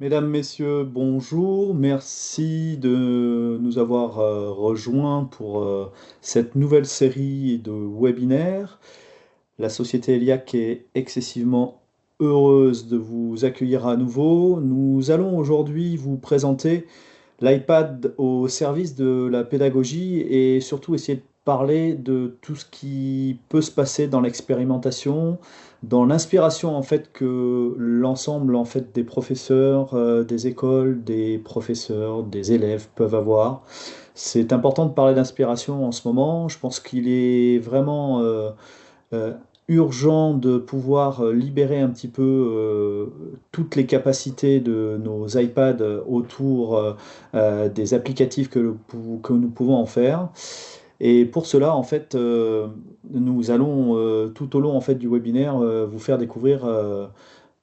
Mesdames, Messieurs, bonjour. Merci de nous avoir rejoints pour cette nouvelle série de webinaires. La société Eliac est excessivement heureuse de vous accueillir à nouveau. Nous allons aujourd'hui vous présenter l'iPad au service de la pédagogie et surtout essayer de parler de tout ce qui peut se passer dans l'expérimentation, dans l'inspiration en fait que l'ensemble en fait des professeurs, des écoles, des professeurs, des élèves peuvent avoir. C'est important de parler d'inspiration en ce moment. Je pense qu'il est vraiment euh, urgent de pouvoir libérer un petit peu toutes les capacités de nos iPads autour des applicatifs que nous pouvons en faire. Et pour cela, en fait, nous allons tout au long en fait, du webinaire vous faire découvrir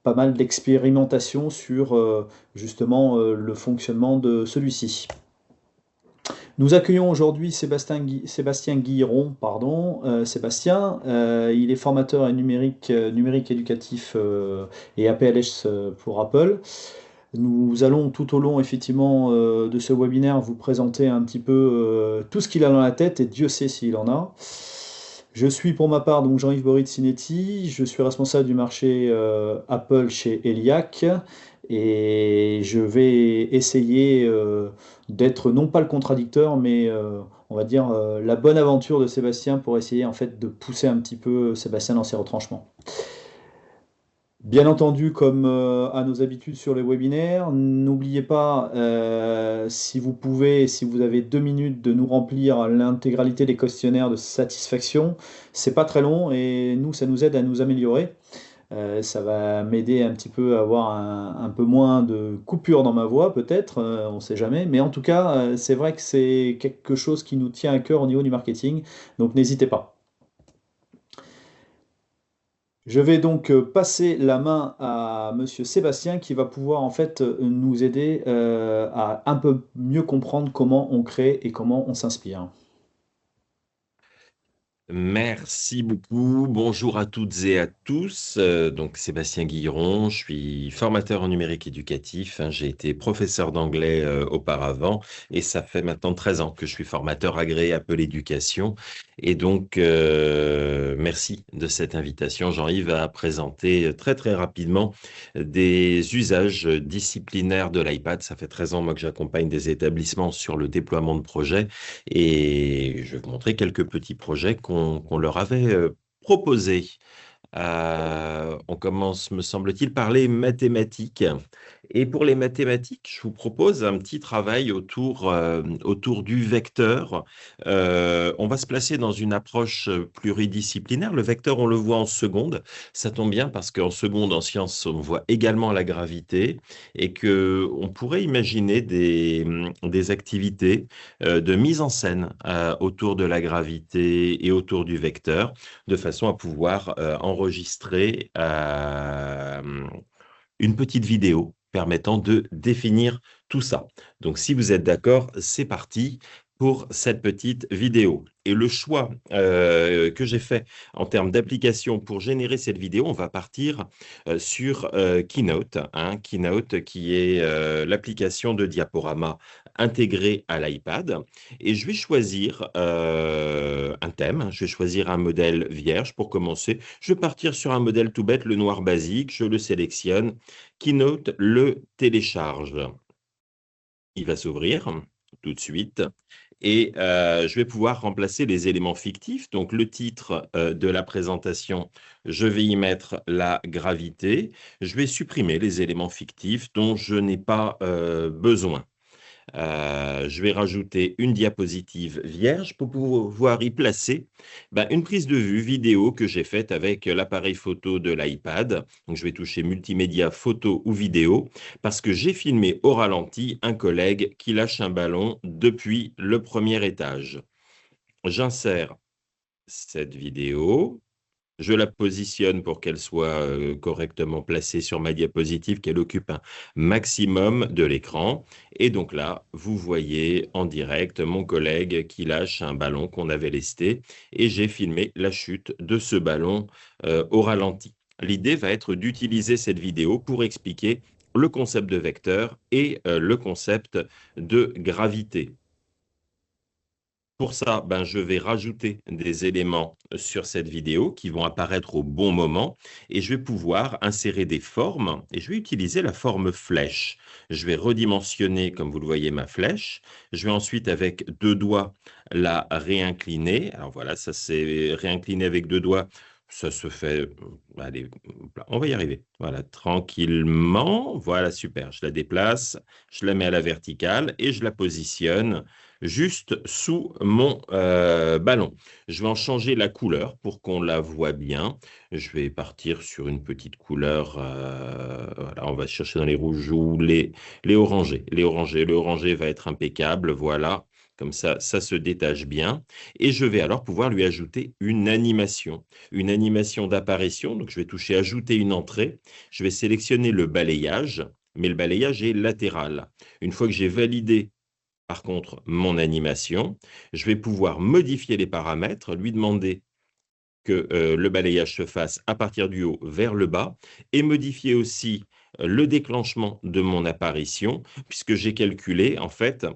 pas mal d'expérimentations sur justement le fonctionnement de celui-ci. Nous accueillons aujourd'hui Sébastien Guilleron, pardon. Sébastien, il est formateur et numérique éducatif et APLS pour Apple. Nous allons tout au long effectivement de ce webinaire vous présenter un petit peu tout ce qu'il a dans la tête et Dieu sait s'il en a. Je suis pour ma part donc Jean-Yves Borit-Sinetti, je suis responsable du marché Apple chez Eliac et je vais essayer d'être non pas le contradicteur mais on va dire la bonne aventure de Sébastien pour essayer en fait de pousser un petit peu Sébastien dans ses retranchements. Bien entendu, comme à nos habitudes sur les webinaires, n'oubliez pas, si vous pouvez, si vous avez 2 minutes, de nous remplir l'intégralité des questionnaires de satisfaction. C'est pas très long et nous, ça nous aide à nous améliorer. Ça va m'aider un petit peu à avoir un peu moins de coupures dans ma voix, peut-être, on ne sait jamais. Mais en tout cas, c'est vrai que c'est quelque chose qui nous tient à cœur au niveau du marketing, donc n'hésitez pas. Je vais donc passer la main à Monsieur Sébastien qui va pouvoir en fait nous aider à un peu mieux comprendre comment on crée et comment on s'inspire. Merci beaucoup. Bonjour à toutes et à tous. Donc Sébastien Guilleron, je suis formateur en numérique éducatif, hein. J'ai été professeur d'anglais auparavant et ça fait maintenant 13 ans que je suis formateur agréé Apple Éducation. Et donc merci de cette invitation. Jean-Yves va présenter très très rapidement des usages disciplinaires de l'iPad. Ça fait 13 ans moi que j'accompagne des établissements sur le déploiement de projets et je vais vous montrer quelques petits projets qu'on leur avait proposés. On commence, me semble-t-il, par les mathématiques. Et pour les mathématiques, je vous propose un petit travail autour du vecteur. On va se placer dans une approche pluridisciplinaire. Le vecteur, on le voit en seconde. Ça tombe bien parce qu'en seconde, en sciences, on voit également la gravité et qu'on pourrait imaginer des activités de mise en scène autour de la gravité et autour du vecteur, de façon à pouvoir enregistrer une petite vidéo permettant de définir tout ça. Donc, si vous êtes d'accord, c'est parti pour cette petite vidéo. Et le choix que j'ai fait en termes d'application pour générer cette vidéo, on va partir sur Keynote, hein, Keynote qui est l'application de diaporama intégrée à l'iPad. Et je vais choisir un thème, je vais choisir un modèle vierge pour commencer. Je vais partir sur un modèle tout bête, le noir basique, je le sélectionne. Keynote le télécharge. Il va s'ouvrir tout de suite et je vais pouvoir remplacer les éléments fictifs. Donc le titre de la présentation, je vais y mettre la gravité. Je vais supprimer les éléments fictifs dont je n'ai pas besoin. Je vais rajouter une diapositive vierge pour pouvoir y placer une prise de vue vidéo que j'ai faite avec l'appareil photo de l'iPad. Donc, je vais toucher multimédia, photo ou vidéo parce que j'ai filmé au ralenti un collègue qui lâche un ballon depuis le premier étage. J'insère cette vidéo. Je la positionne pour qu'elle soit correctement placée sur ma diapositive, qu'elle occupe un maximum de l'écran. Et donc là, vous voyez en direct mon collègue qui lâche un ballon qu'on avait lesté et j'ai filmé la chute de ce ballon au ralenti. L'idée va être d'utiliser cette vidéo pour expliquer le concept de vecteur et le concept de gravité. Pour ça, ben, je vais rajouter des éléments sur cette vidéo qui vont apparaître au bon moment et je vais pouvoir insérer des formes et je vais utiliser la forme flèche. Je vais redimensionner, comme vous le voyez, ma flèche. Je vais ensuite, avec deux doigts, la réincliner. Alors voilà, ça c'est réincliner avec deux doigts. Ça se fait, allez, on va y arriver. Voilà, tranquillement. Voilà, super. Je la déplace, je la mets à la verticale et je la positionne juste sous mon ballon. Je vais en changer la couleur pour qu'on la voit bien. Je vais partir sur une petite couleur. Voilà, on va chercher dans les rouges ou les orangés. Les orangés. Le orangé va être impeccable. Voilà. Comme ça se détache bien. Et je vais alors pouvoir lui ajouter une animation d'apparition. Donc, je vais toucher Ajouter une entrée. Je vais sélectionner le balayage, mais le balayage est latéral. Une fois que j'ai validé par contre mon animation, je vais pouvoir modifier les paramètres, lui demander que le balayage se fasse à partir du haut vers le bas et modifier aussi le déclenchement de mon apparition, puisque j'ai calculé, en fait,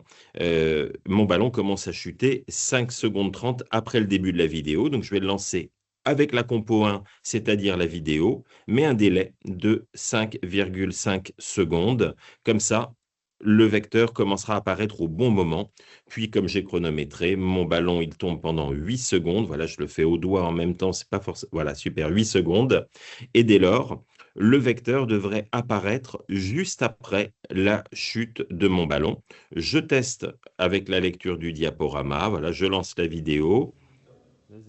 mon ballon commence à chuter 5 secondes 30 après le début de la vidéo. Donc, je vais le lancer avec la compo 1, c'est-à-dire la vidéo, mais un délai de 5,5 secondes. Comme ça, le vecteur commencera à apparaître au bon moment. Puis, comme j'ai chronométré, mon ballon, il tombe pendant 8 secondes. Voilà, je le fais au doigt en même temps, c'est pas forcément... Voilà, super, 8 secondes. Et dès lors, le vecteur devrait apparaître juste après la chute de mon ballon. Je teste avec la lecture du diaporama. Voilà, je lance la vidéo.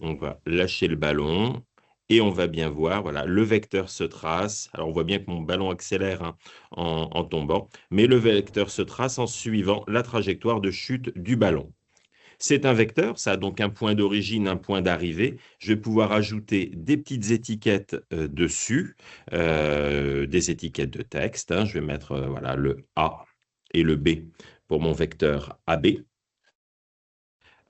On va lâcher le ballon et on va bien voir, voilà, le vecteur se trace. Alors, on voit bien que mon ballon accélère, hein, en tombant, mais le vecteur se trace en suivant la trajectoire de chute du ballon. C'est un vecteur, ça a donc un point d'origine, un point d'arrivée. Je vais pouvoir ajouter des petites étiquettes dessus, des étiquettes de texte, hein. Je vais mettre voilà, le A et le B pour mon vecteur AB.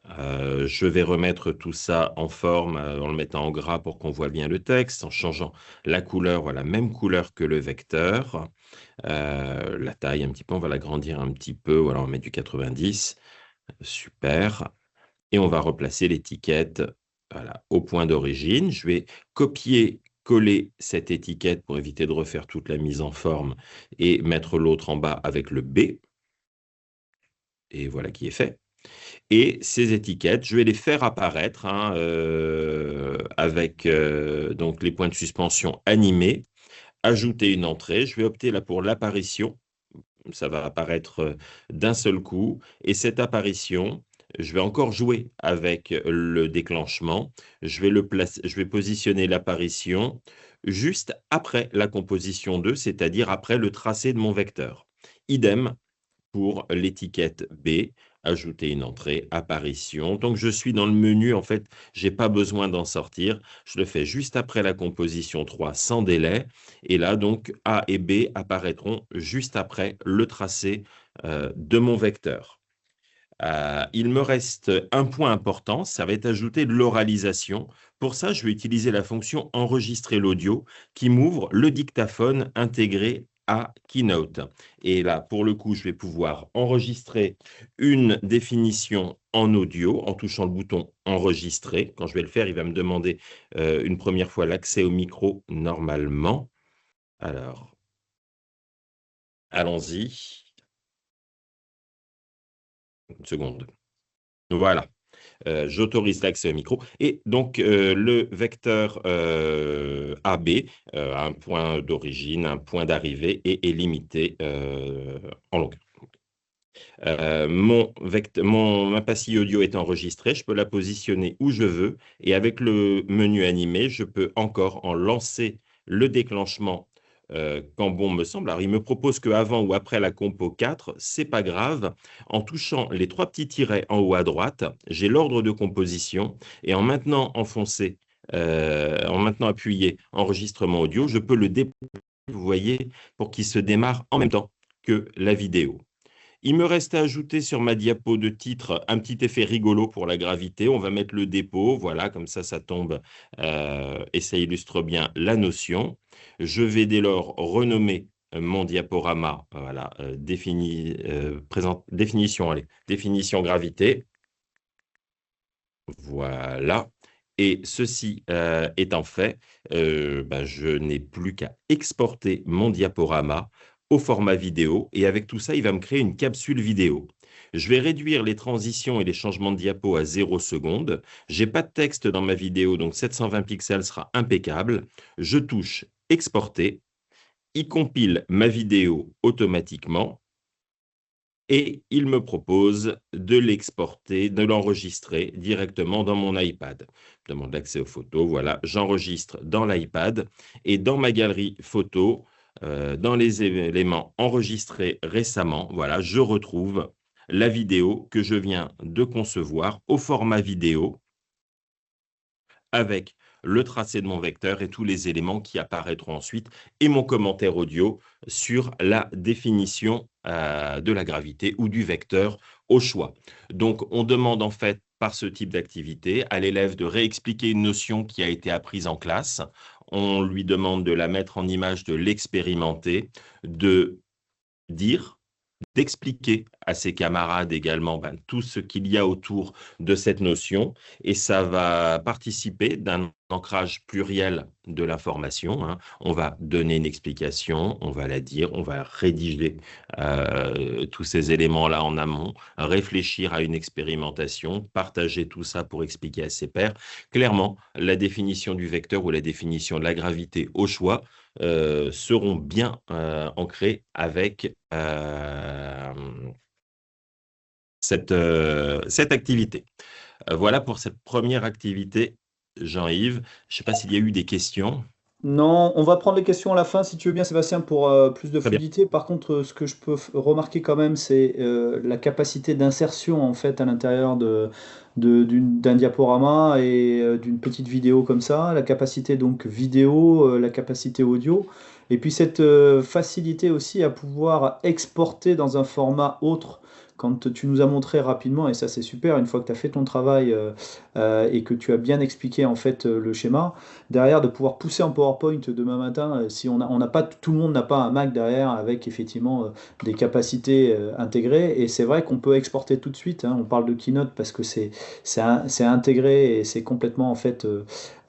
Je vais remettre tout ça en forme en le mettant en gras pour qu'on voit bien le texte, en changeant la couleur, voilà, même couleur que le vecteur. La taille un petit peu, on va l'agrandir un petit peu, voilà, on va mettre du 90, super. Et on va replacer l'étiquette, voilà, au point d'origine. Je vais copier-coller cette étiquette pour éviter de refaire toute la mise en forme et mettre l'autre en bas avec le B. Et voilà qui est fait. Et ces étiquettes, je vais les faire apparaître, hein, avec donc les points de suspension animés. Ajouter une entrée. Je vais opter là pour l'apparition. Ça va apparaître d'un seul coup. Et cette apparition, je vais encore jouer avec le déclenchement. Je vais positionner l'apparition juste après la composition 2, c'est-à-dire après le tracé de mon vecteur. Idem pour l'étiquette B, ajouter une entrée, apparition. Donc, je suis dans le menu, en fait, je n'ai pas besoin d'en sortir. Je le fais juste après la composition 3 sans délai. Et là, donc, A et B apparaîtront juste après le tracé de mon vecteur. Il me reste un point important, ça va être ajouter de l'oralisation. Pour ça, je vais utiliser la fonction enregistrer l'audio qui m'ouvre le dictaphone intégré à Keynote. Et là, pour le coup, je vais pouvoir enregistrer une définition en audio en touchant le bouton enregistrer. Quand je vais le faire, il va me demander une première fois l'accès au micro normalement. Alors, allons-y. Une seconde. Voilà. J'autorise l'accès au micro. Et donc, le vecteur AB a un point d'origine, un point d'arrivée et est limité en longueur. Ma pastille audio est enregistrée, je peux la positionner où je veux et avec le menu animé, je peux encore en lancer le déclenchement quand bon me semble. Alors, il me propose qu'avant ou après la compo 4, c'est pas grave. En touchant les trois petits tirets en haut à droite, j'ai l'ordre de composition et en maintenant enfoncé, en maintenant appuyé enregistrement audio, je peux le déployer pour qu'il se démarre en même temps que la vidéo. Il me reste à ajouter sur ma diapo de titre un petit effet rigolo pour la gravité. On va mettre le dépôt, voilà, comme ça tombe et ça illustre bien la notion. Je vais dès lors renommer mon diaporama. Voilà, définition, allez, définition gravité. Voilà. Et ceci étant fait, ben, je n'ai plus qu'à exporter mon diaporama au format vidéo. Et avec tout ça, il va me créer une capsule vidéo. Je vais réduire les transitions et les changements de diapo à 0 seconde. J'ai pas de texte dans ma vidéo, donc 720 pixels sera impeccable. Je touche exporter. Il compile ma vidéo automatiquement et il me propose de l'exporter, de l'enregistrer directement dans mon iPad. Je demande l'accès aux photos, voilà, j'enregistre dans l'iPad et dans ma galerie photo, dans les éléments enregistrés récemment, voilà, je retrouve la vidéo que je viens de concevoir au format vidéo avec le tracé de mon vecteur et tous les éléments qui apparaîtront ensuite et mon commentaire audio sur la définition de la gravité ou du vecteur au choix. Donc, on demande en fait par ce type d'activité à l'élève de réexpliquer une notion qui a été apprise en classe. On lui demande de la mettre en image, de l'expérimenter, de dire d'expliquer à ses camarades également ben, tout ce qu'il y a autour de cette notion et ça va participer d'un ancrage pluriel de l'information. Hein. On va donner une explication, on va la dire, on va rédiger tous ces éléments-là en amont, réfléchir à une expérimentation, partager tout ça pour expliquer à ses pairs. Clairement, la définition du vecteur ou la définition de la gravité au choix seront bien ancrés avec cette activité. Voilà pour cette première activité, Jean-Yves. Je ne sais pas s'il y a eu des questions. Non, on va prendre les questions à la fin si tu veux bien, Sébastien, pour plus de Très bien. fluidité. Par contre, ce que je peux remarquer quand même, c'est la capacité d'insertion en fait à l'intérieur d'un diaporama et d'une petite vidéo comme ça, la capacité donc vidéo, la capacité audio, et puis cette facilité aussi à pouvoir exporter dans un format autre. Quand tu nous as montré rapidement, et ça c'est super, une fois que tu as fait ton travail et que tu as bien expliqué en fait le schéma, derrière de pouvoir pousser en PowerPoint demain matin, si on n'a pas, tout le monde n'a pas un Mac derrière avec effectivement des capacités intégrées, et c'est vrai qu'on peut exporter tout de suite, hein. On parle de Keynote parce que c'est intégré et c'est complètement en fait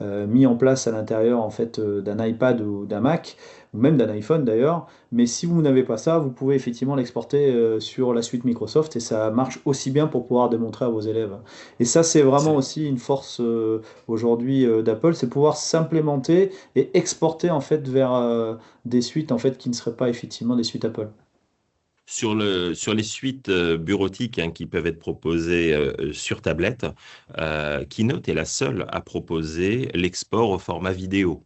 mis en place à l'intérieur en fait d'un iPad ou d'un Mac ou même d'un iPhone d'ailleurs. Mais si vous n'avez pas ça, vous pouvez effectivement l'exporter sur la suite Microsoft et ça marche aussi bien pour pouvoir démontrer à vos élèves. Et ça, c'est vraiment C'est- aussi une force aujourd'hui d'Apple, c'est pouvoir s'implémenter et exporter en fait vers des suites en fait qui ne seraient pas effectivement des suites Apple. sur les suites bureautiques hein, qui peuvent être proposées sur tablette, Keynote est la seule à proposer l'export au format vidéo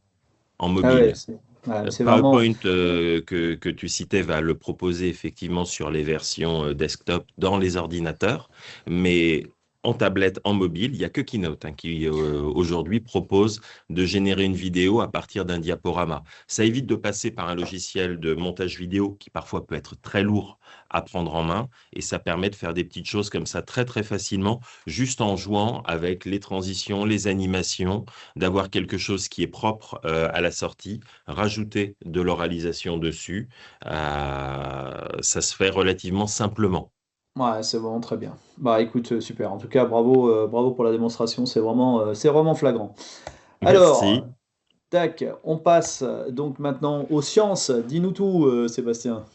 en Ah ouais, mobile. c'est vraiment. PowerPoint que tu citais va le proposer effectivement sur les versions desktop dans les ordinateurs, mais en tablette, en mobile, il n'y a que Keynote hein, qui aujourd'hui propose de générer une vidéo à partir d'un diaporama. Ça évite de passer par un logiciel de montage vidéo qui parfois peut être très lourd à prendre en main et ça permet de faire des petites choses comme ça très très facilement, juste en jouant avec les transitions, les animations, d'avoir quelque chose qui est propre à la sortie rajouter de l'oralisation dessus. Ça se fait relativement simplement. Ouais, c'est vraiment très bien. Bah écoute, super. En tout cas, bravo, bravo pour la démonstration. C'est vraiment flagrant. Alors, Merci. tac, on passe donc maintenant aux sciences. Dis-nous tout, Sébastien.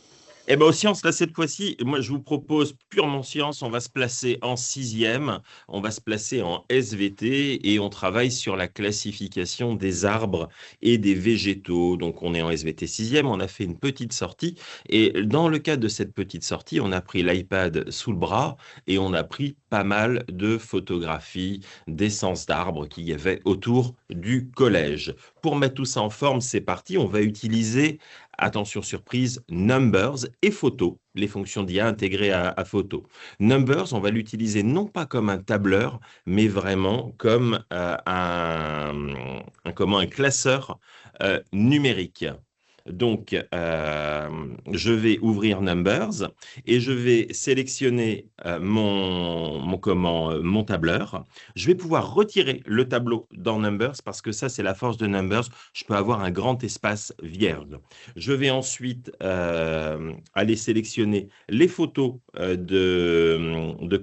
Eh bien, aux sciences, là, cette fois-ci, moi, je vous propose purement sciences. On va se placer en sixième, on va se placer en SVT et on travaille sur la classification des arbres et des végétaux. Donc, on est en SVT sixième, on a fait une petite sortie. Et dans le cadre de cette petite sortie, on a pris l'iPad sous le bras et on a pris pas mal de photographies d'essences d'arbres qu'il y avait autour du collège. Pour mettre tout ça en forme, c'est parti. On va utiliser attention surprise, Numbers et photo, les fonctions d'IA intégrées à photo. Numbers, on va l'utiliser non pas comme un tableur, mais vraiment comme comment, un classeur numérique. Donc, je vais ouvrir Numbers et je vais sélectionner mon tableur. Je vais pouvoir retirer le tableau dans Numbers parce que ça, c'est la force de Numbers. Je peux avoir un grand espace vierge. Je vais ensuite aller sélectionner les photos de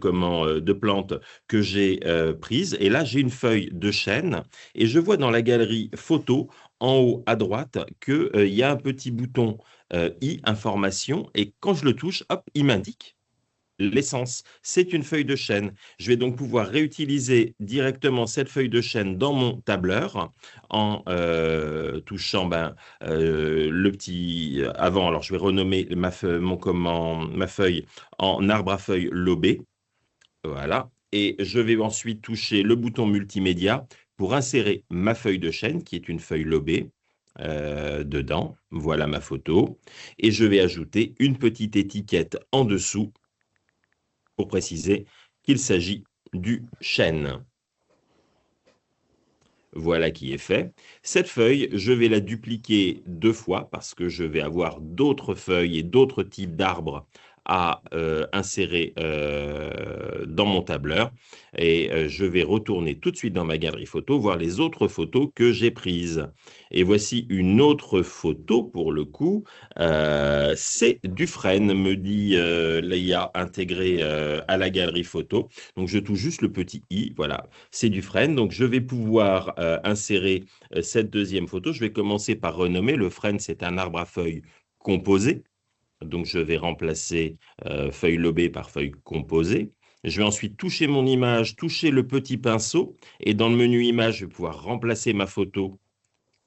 plantes que j'ai prises. Et là, j'ai une feuille de chêne et je vois dans la galerie photos en haut à droite qu'il y a un petit bouton information et quand je le touche, hop, il m'indique l'essence. C'est une feuille de chêne. Je vais donc pouvoir réutiliser directement cette feuille de chêne dans mon tableur en touchant le petit avant. Alors, je vais renommer ma feuille en arbre à feuilles lobé. Voilà. Et je vais ensuite toucher le bouton multimédia pour insérer ma feuille de chêne, qui est une feuille lobée, dedans. Voilà ma photo. Et je vais ajouter une petite étiquette en dessous pour préciser qu'il s'agit du chêne. Voilà qui est fait. Cette feuille, je vais la dupliquer 2 fois parce que je vais avoir d'autres feuilles et d'autres types d'arbres à insérer dans mon tableur. Et je vais retourner tout de suite dans ma galerie photo, voir les autres photos que j'ai prises. Et voici une autre photo pour le coup. C'est du frêne, me dit l'IA intégré à la galerie photo. Donc je touche juste le petit i, voilà, c'est du frêne. Donc, je vais pouvoir insérer cette deuxième photo. Je vais commencer par renommer. Le frêne, c'est un arbre à feuilles composé. Donc, je vais remplacer feuille lobée par feuille composée. Je vais ensuite toucher mon image, toucher le petit pinceau. Et dans le menu image, je vais pouvoir remplacer ma photo.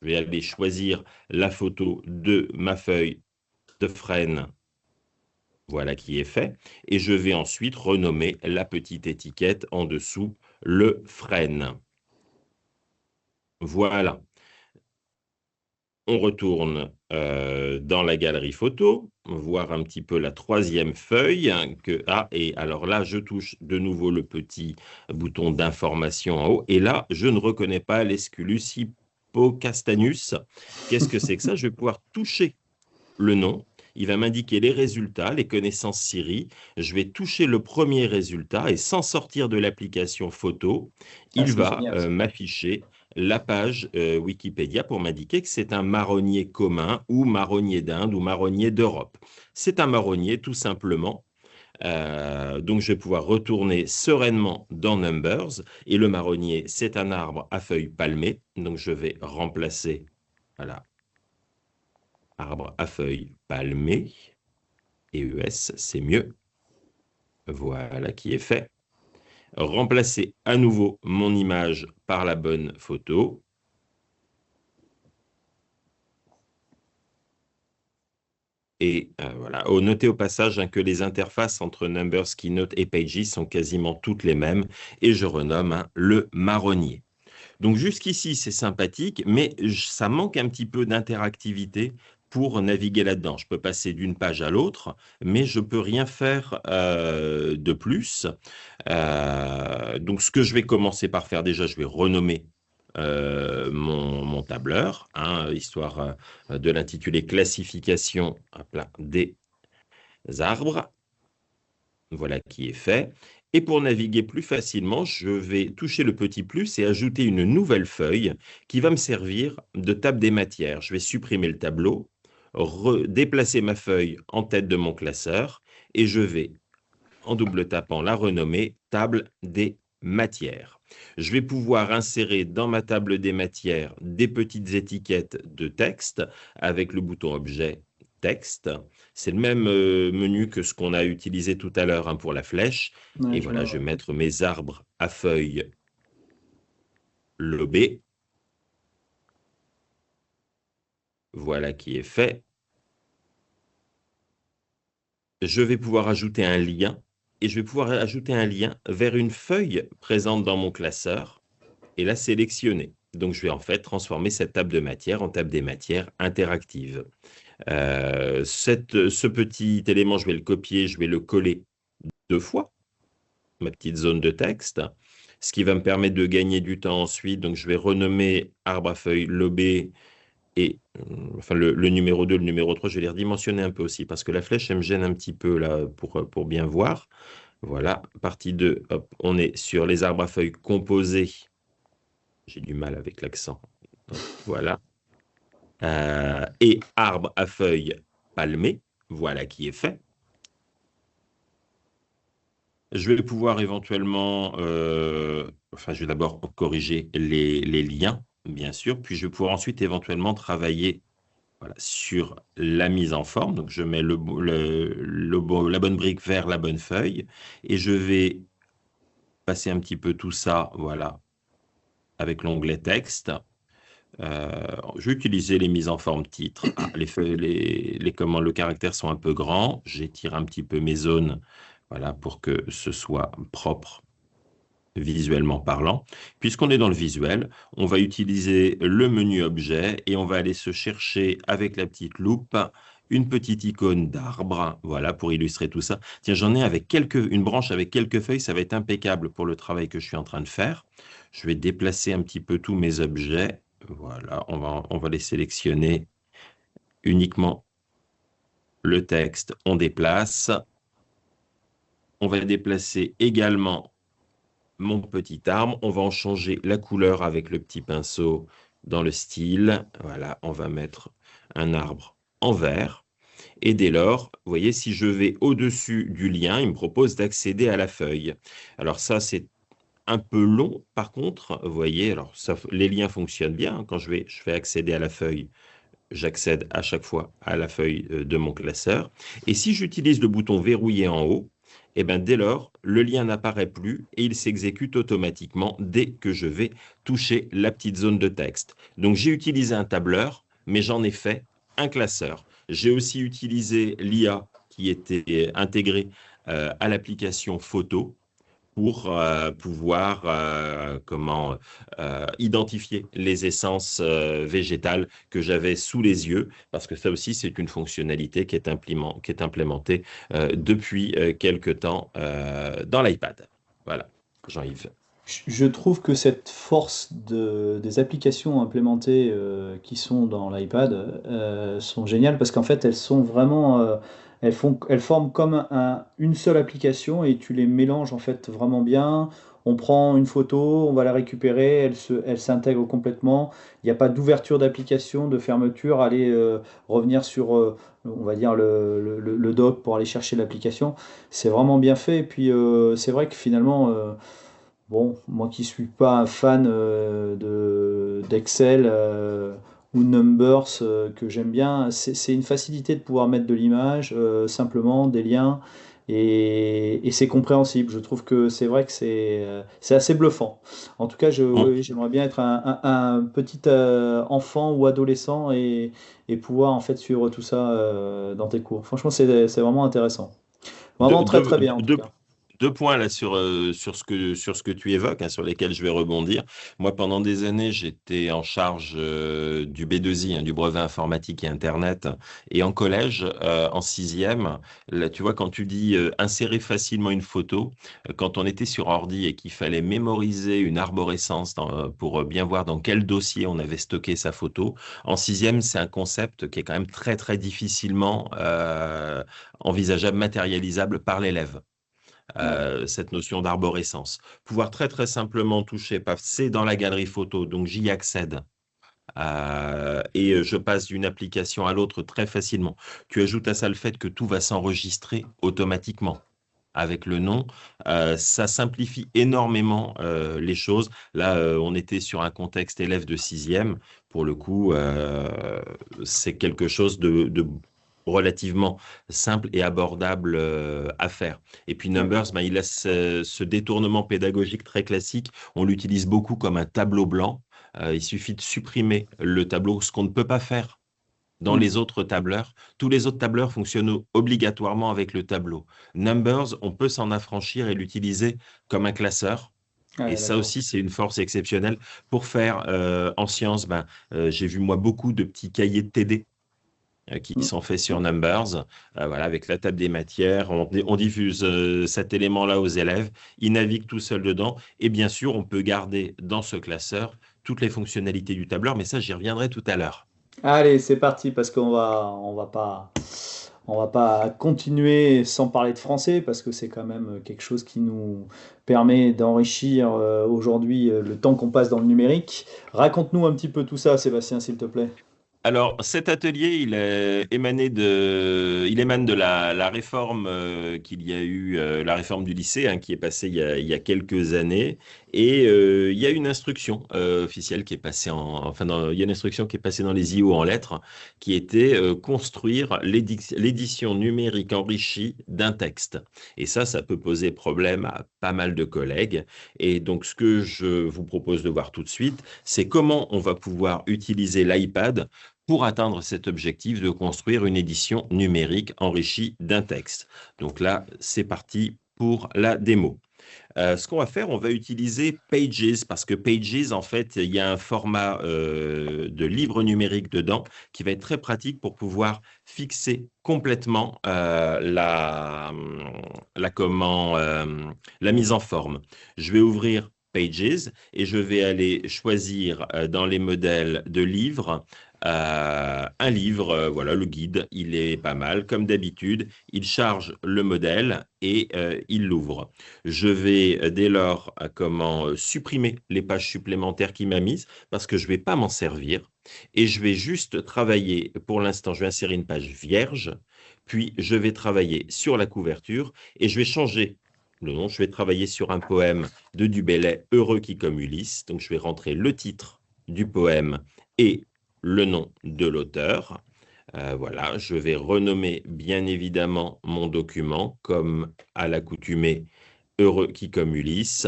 Je vais aller choisir la photo de ma feuille de frêne. Voilà qui est fait. Et je vais ensuite renommer la petite étiquette en dessous, le frêne. Voilà. On retourne dans la galerie photo, voir un petit peu la troisième feuille et alors là, je touche de nouveau le petit bouton d'information en haut. Et là, je ne reconnais pas l'Esculus hippocastanus. Qu'est-ce que c'est que ça? Je vais pouvoir toucher le nom. Il va m'indiquer les résultats, les connaissances Siri. Je vais toucher le premier résultat et sans sortir de l'application photo, Ah, il c'est va génial ça. m'afficher la page Wikipédia pour m'indiquer que c'est un marronnier commun ou marronnier d'Inde ou marronnier d'Europe. C'est un marronnier tout simplement. Donc, je vais pouvoir retourner sereinement dans Numbers. Et le marronnier, c'est un arbre à feuilles palmées. Donc, je vais remplacer, voilà, arbre à feuilles palmées. Et ES, c'est mieux. Voilà qui est fait. Remplacer à nouveau mon image par la bonne photo. Et voilà. Notez au passage que les interfaces entre Numbers, Keynote et Pages sont quasiment toutes les mêmes. Et je renomme le marronnier. Donc jusqu'ici, c'est sympathique, mais ça manque un petit peu d'interactivité pour naviguer là-dedans. Je peux passer d'une page à l'autre, mais je ne peux rien faire de plus. Donc ce que je vais commencer par faire déjà, je vais renommer mon tableur, hein, histoire de l'intituler classification hop là, des arbres. Voilà qui est fait. Et pour naviguer plus facilement, je vais toucher le petit plus et ajouter une nouvelle feuille qui va me servir de table des matières. Je vais supprimer le tableau, déplacer ma feuille en tête de mon classeur et je vais, en double tapant, la renommer table des matières. Je vais pouvoir insérer dans ma table des matières des petites étiquettes de texte avec le bouton objet texte. C'est le même menu que ce qu'on a utilisé tout à l'heure hein, pour la flèche. Ouais, Et je voilà, vois, je vais ouais. mettre mes arbres à feuilles lobées. Voilà qui est fait. Je vais pouvoir ajouter un lien et je vais pouvoir ajouter un lien vers une feuille présente dans mon classeur et la sélectionner. Donc, je vais en fait transformer cette table de matière en table des matières interactive. Ce petit élément, je vais le copier, je vais le coller 2 fois, ma petite zone de texte, ce qui va me permettre de gagner du temps ensuite. Donc, je vais renommer arbre à feuilles lobé Et enfin, le numéro 2, le numéro 3, je vais les redimensionner un peu aussi parce que la flèche, elle me gêne un petit peu là pour bien voir. Voilà, partie 2, hop, on est sur les arbres à feuilles composés. J'ai du mal avec l'accent. Hop, voilà. Et arbre à feuilles palmées. Voilà qui est fait. Je vais pouvoir éventuellement, enfin, je vais d'abord corriger les liens, bien sûr, puis je vais pouvoir ensuite éventuellement travailler voilà, sur la mise en forme. Donc, je mets la bonne brique vers la bonne feuille et je vais passer un petit peu tout ça, voilà, avec l'onglet texte. Je vais utiliser les mises en forme titres. Ah, les feuilles, comment le caractère sont un peu grands. J'étire un petit peu mes zones, voilà, pour que ce soit propre visuellement parlant. Puisqu'on est dans le visuel, on va utiliser le menu objet et on va aller se chercher avec la petite loupe une petite icône d'arbre, voilà, pour illustrer tout ça. Tiens, j'en ai avec une branche avec quelques feuilles, ça va être impeccable pour le travail que je suis en train de faire. Je vais déplacer un petit peu tous mes objets. Voilà, on va les sélectionner uniquement le texte, on déplace. On va déplacer également mon petit arbre. On va en changer la couleur avec le petit pinceau dans le style. Voilà, on va mettre un arbre en vert. Et dès lors, vous voyez, si je vais au-dessus du lien, il me propose d'accéder à la feuille. Alors ça, c'est un peu long. Par contre, vous voyez, alors ça, les liens fonctionnent bien. Quand je fais accéder à la feuille, j'accède à chaque fois à la feuille de mon classeur. Et si j'utilise le bouton verrouillé en haut, eh ben, dès lors, le lien n'apparaît plus et il s'exécute automatiquement dès que je vais toucher la petite zone de texte. Donc j'ai utilisé un tableur, mais j'en ai fait un classeur. J'ai aussi utilisé l'IA qui était intégrée à l'application photo pour pouvoir identifier les essences végétales que j'avais sous les yeux, parce que ça aussi, c'est une fonctionnalité qui est implémentée depuis quelque temps dans l'iPad. Voilà, Jean-Yves. Je trouve que cette force des applications implémentées qui sont dans l'iPad sont géniales parce qu'en fait elles sont vraiment elles forment comme une seule application et tu les mélanges en fait vraiment bien. On prend une photo, on va la récupérer, elle s'intègre complètement. Il n'y a pas d'ouverture d'application, de fermeture, aller revenir sur on va dire le dock pour aller chercher l'application. C'est vraiment bien fait et puis c'est vrai que finalement bon, moi qui suis pas un fan d'Excel ou de Numbers que j'aime bien, c'est une facilité de pouvoir mettre de l'image, simplement des liens, et c'est compréhensible. Je trouve que c'est vrai que c'est assez bluffant. En tout cas, On- oui, j'aimerais bien être un petit enfant ou adolescent et pouvoir en fait suivre tout ça dans tes cours. Franchement, c'est vraiment intéressant. Vraiment deux, très deux- très bien en tout deux- cas. Deux points là sur ce que tu évoques, hein, sur lesquels je vais rebondir. Moi, pendant des années, j'étais en charge du B2I, hein, du brevet informatique et Internet. Et en collège, en sixième, là, tu vois, quand tu dis insérer facilement une photo, quand on était sur ordi et qu'il fallait mémoriser une arborescence pour bien voir dans quel dossier on avait stocké sa photo, en sixième, c'est un concept qui est quand même très, très difficilement envisageable, matérialisable par l'élève Ouais. cette notion d'arborescence. Pouvoir très très simplement toucher, c'est dans la galerie photo, donc j'y accède. Et je passe d'une application à l'autre très facilement. Tu ajoutes à ça le fait que tout va s'enregistrer automatiquement avec le nom, ça simplifie énormément les choses. Là, on était sur un contexte élève de sixième. Pour le coup, c'est quelque chose de relativement simple et abordable à faire. Et puis Ouais. Numbers, ben, il a ce détournement pédagogique très classique. On l'utilise beaucoup comme un tableau blanc. Il suffit de supprimer le tableau, ce qu'on ne peut pas faire dans Hmm. les autres tableurs. Tous les autres tableurs fonctionnent obligatoirement avec le tableau. Numbers, on peut s'en affranchir et l'utiliser comme un classeur. Et Ouais, ça d'accord. aussi, c'est une force exceptionnelle. Pour faire en sciences, ben, j'ai vu moi beaucoup de petits cahiers de TD qui Hmm. sont faits sur Numbers, voilà, avec la table des matières. On diffuse cet élément-là aux élèves. Ils naviguent tout seuls dedans. Et bien sûr, on peut garder dans ce classeur toutes les fonctionnalités du tableur, mais ça, j'y reviendrai tout à l'heure. Allez, c'est parti parce on va pas continuer sans parler de français parce que c'est quand même quelque chose qui nous permet d'enrichir aujourd'hui le temps qu'on passe dans le numérique. Raconte-nous un petit peu tout ça, Sébastien, s'il te plaît. Alors, cet atelier, il émane de la réforme qu'il y a eu, la réforme du lycée, hein, qui est passée il y a quelques années, et il y a une instruction officielle qui est passée il y a une instruction qui est passée dans les IO en lettres, qui était construire l'édition numérique enrichie d'un texte. Et ça peut poser problème à pas mal de collègues. Et donc, ce que je vous propose de voir tout de suite, c'est comment on va pouvoir utiliser l'iPad pour atteindre cet objectif de construire une édition numérique enrichie d'un texte. Donc là, c'est parti pour la démo. Ce qu'on va faire, on va utiliser Pages parce que Pages, en fait, il y a un format de livre numérique dedans qui va être très pratique pour pouvoir fixer complètement la mise en forme. Je vais ouvrir Pages et je vais aller choisir dans les modèles de livres un livre, voilà, le guide, il est pas mal. Comme d'habitude, il charge le modèle et il l'ouvre. Je vais dès lors supprimer les pages supplémentaires qu'il m'a mises parce que je ne vais pas m'en servir et je vais juste travailler, pour l'instant, je vais insérer une page vierge, puis je vais travailler sur la couverture et je vais changer le nom. Je vais travailler sur un poème de Du Bellay, Heureux qui comme Ulysse. Donc je vais rentrer le titre du poème et le nom de l'auteur. Voilà, je vais renommer bien évidemment mon document comme à l'accoutumée Heureux qui comme Ulysse.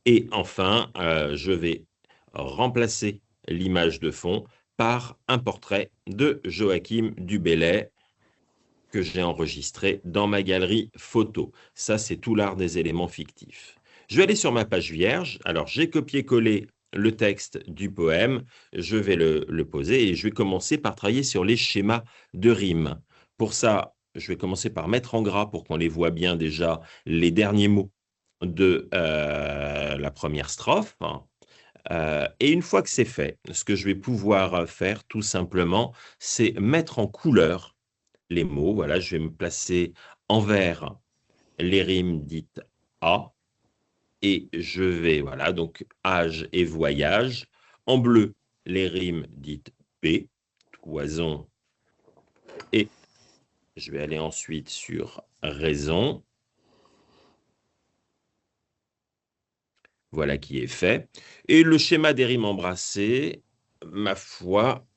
Et enfin, je vais remplacer l'image de fond par un portrait de Joachim du Bellay que j'ai enregistré dans ma galerie photo. Ça, c'est tout l'art des éléments fictifs. Je vais aller sur ma page vierge. Alors, j'ai copié-collé le texte du poème. Je vais le poser et je vais commencer par travailler sur les schémas de rimes. Pour ça, je vais commencer par mettre en gras pour qu'on les voit bien déjà les derniers mots de la première strophe. Et une fois que c'est fait, ce que je vais pouvoir faire tout simplement, c'est mettre en couleur les mots. Voilà, je vais me placer en vert les rimes dites A et je vais, voilà, donc âge et voyage. En bleu, les rimes dites B, toison, et je vais aller ensuite sur raison. Voilà qui est fait. Et le schéma des rimes embrassées, ma foi,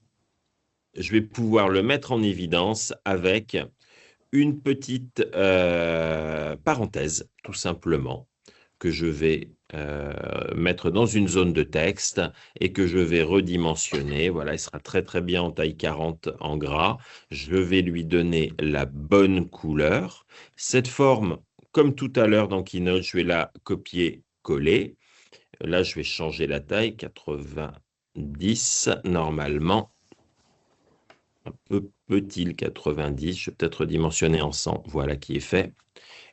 je vais pouvoir le mettre en évidence avec une petite parenthèse, tout simplement, que je vais mettre dans une zone de texte et que je vais redimensionner. Voilà, il sera très très bien en taille 40 en gras. Je vais lui donner la bonne couleur. Cette forme, comme tout à l'heure dans Keynote, je vais la copier-coller. Là, je vais changer la taille, 90 normalement. Un peu petit le 90, je vais peut-être redimensionner en 100, voilà qui est fait.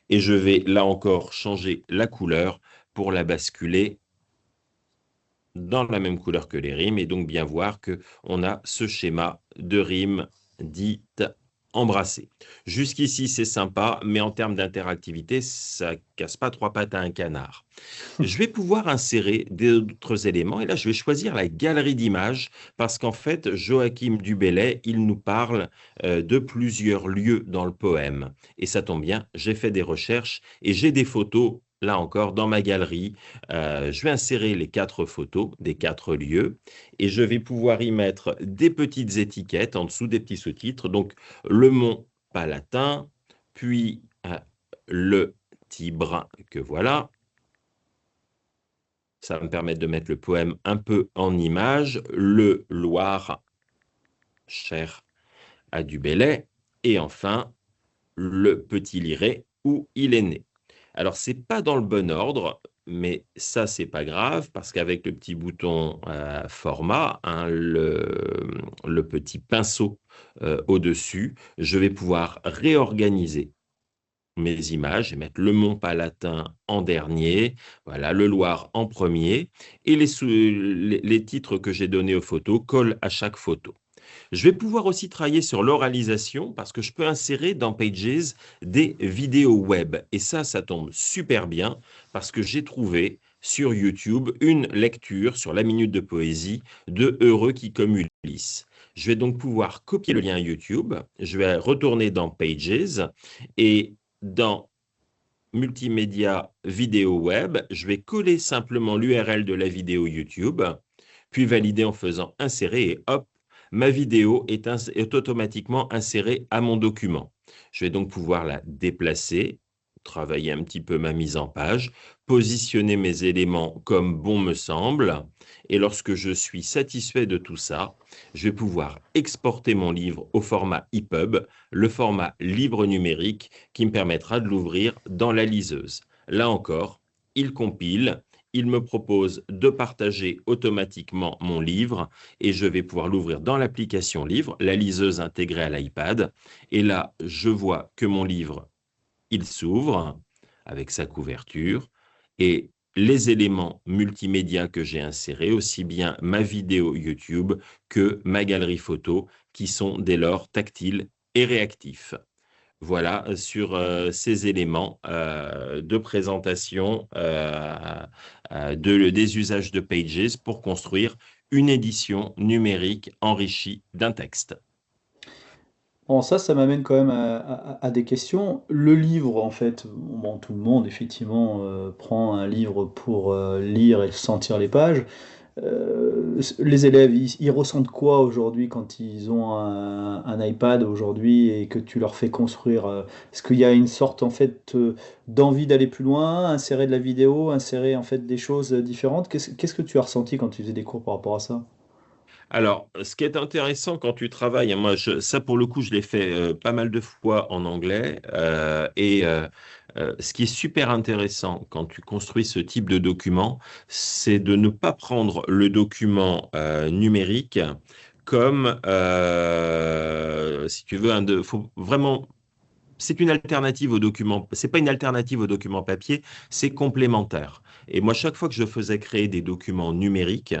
Et je vais là encore changer la couleur pour la basculer dans la même couleur que les rimes et donc bien voir qu'on a ce schéma de rimes dites embrassées. Jusqu'ici, c'est sympa, mais en termes d'interactivité, ça casse pas trois pattes à un canard. Je vais pouvoir insérer d'autres éléments et là, je vais choisir la galerie d'images parce qu'en fait, Joachim du Bellay, il nous parle de plusieurs lieux dans le poème. Et ça tombe bien, j'ai fait des recherches et j'ai des photos là encore, dans ma galerie, je vais insérer les 4 photos des 4 lieux et je vais pouvoir y mettre des petites étiquettes en dessous des petits sous-titres. Donc, le mont Palatin, puis le Tibre, que voilà. Ça va me permettre de mettre le poème un peu en image. Le Loir, cher à du Bellay. Et enfin, le Petit Liré, où il est né. Alors, c'est pas dans le bon ordre, mais ça, c'est pas grave, parce qu'avec le petit bouton format, hein, le petit pinceau au-dessus, je vais pouvoir réorganiser mes images et mettre le Mont-Palatin en dernier, voilà, le Loir en premier, et les titres que j'ai donnés aux photos collent à chaque photo. Je vais pouvoir aussi travailler sur l'oralisation parce que je peux insérer dans Pages des vidéos web. Et ça tombe super bien parce que j'ai trouvé sur YouTube une lecture sur la minute de poésie de Heureux qui comme Ulysse. Je vais donc pouvoir copier le lien YouTube, je vais retourner dans Pages et dans multimédia vidéo web, je vais coller simplement l'URL de la vidéo YouTube, puis valider en faisant insérer et hop, ma vidéo est automatiquement insérée à mon document. Je vais donc pouvoir la déplacer, travailler un petit peu ma mise en page, positionner mes éléments comme bon me semble, et lorsque je suis satisfait de tout ça, je vais pouvoir exporter mon livre au format EPUB, le format livre numérique qui me permettra de l'ouvrir dans la liseuse. Là encore, il compile, il me propose de partager automatiquement mon livre et je vais pouvoir l'ouvrir dans l'application livre, la liseuse intégrée à l'iPad. Et là, je vois que mon livre, il s'ouvre avec sa couverture et les éléments multimédia que j'ai insérés, aussi bien ma vidéo YouTube que ma galerie photo, qui sont dès lors tactiles et réactifs. Voilà, sur ces éléments de présentation des usages de Pages pour construire une édition numérique enrichie d'un texte. Bon, ça m'amène quand même à des questions. Le livre, en fait, bon, tout le monde, effectivement, prend un livre pour lire et sentir les pages. Les élèves, ils ressentent quoi aujourd'hui quand ils ont un iPad aujourd'hui et que tu leur fais construire est-ce qu'il y a une sorte, en fait, d'envie d'aller plus loin, insérer de la vidéo, insérer, en fait, des choses différentes? Qu'est-ce que tu as ressenti quand tu faisais des cours par rapport à ça? Alors, ce qui est intéressant quand tu travailles, hein, moi, ça pour le coup, je l'ai fait pas mal de fois en anglais, ce qui est super intéressant quand tu construis ce type de document, c'est de ne pas prendre le document numérique comme, si tu veux, faut vraiment c'est une alternative au document, c'est pas une alternative au document papier, c'est complémentaire. Et moi, chaque fois que je faisais créer des documents numériques,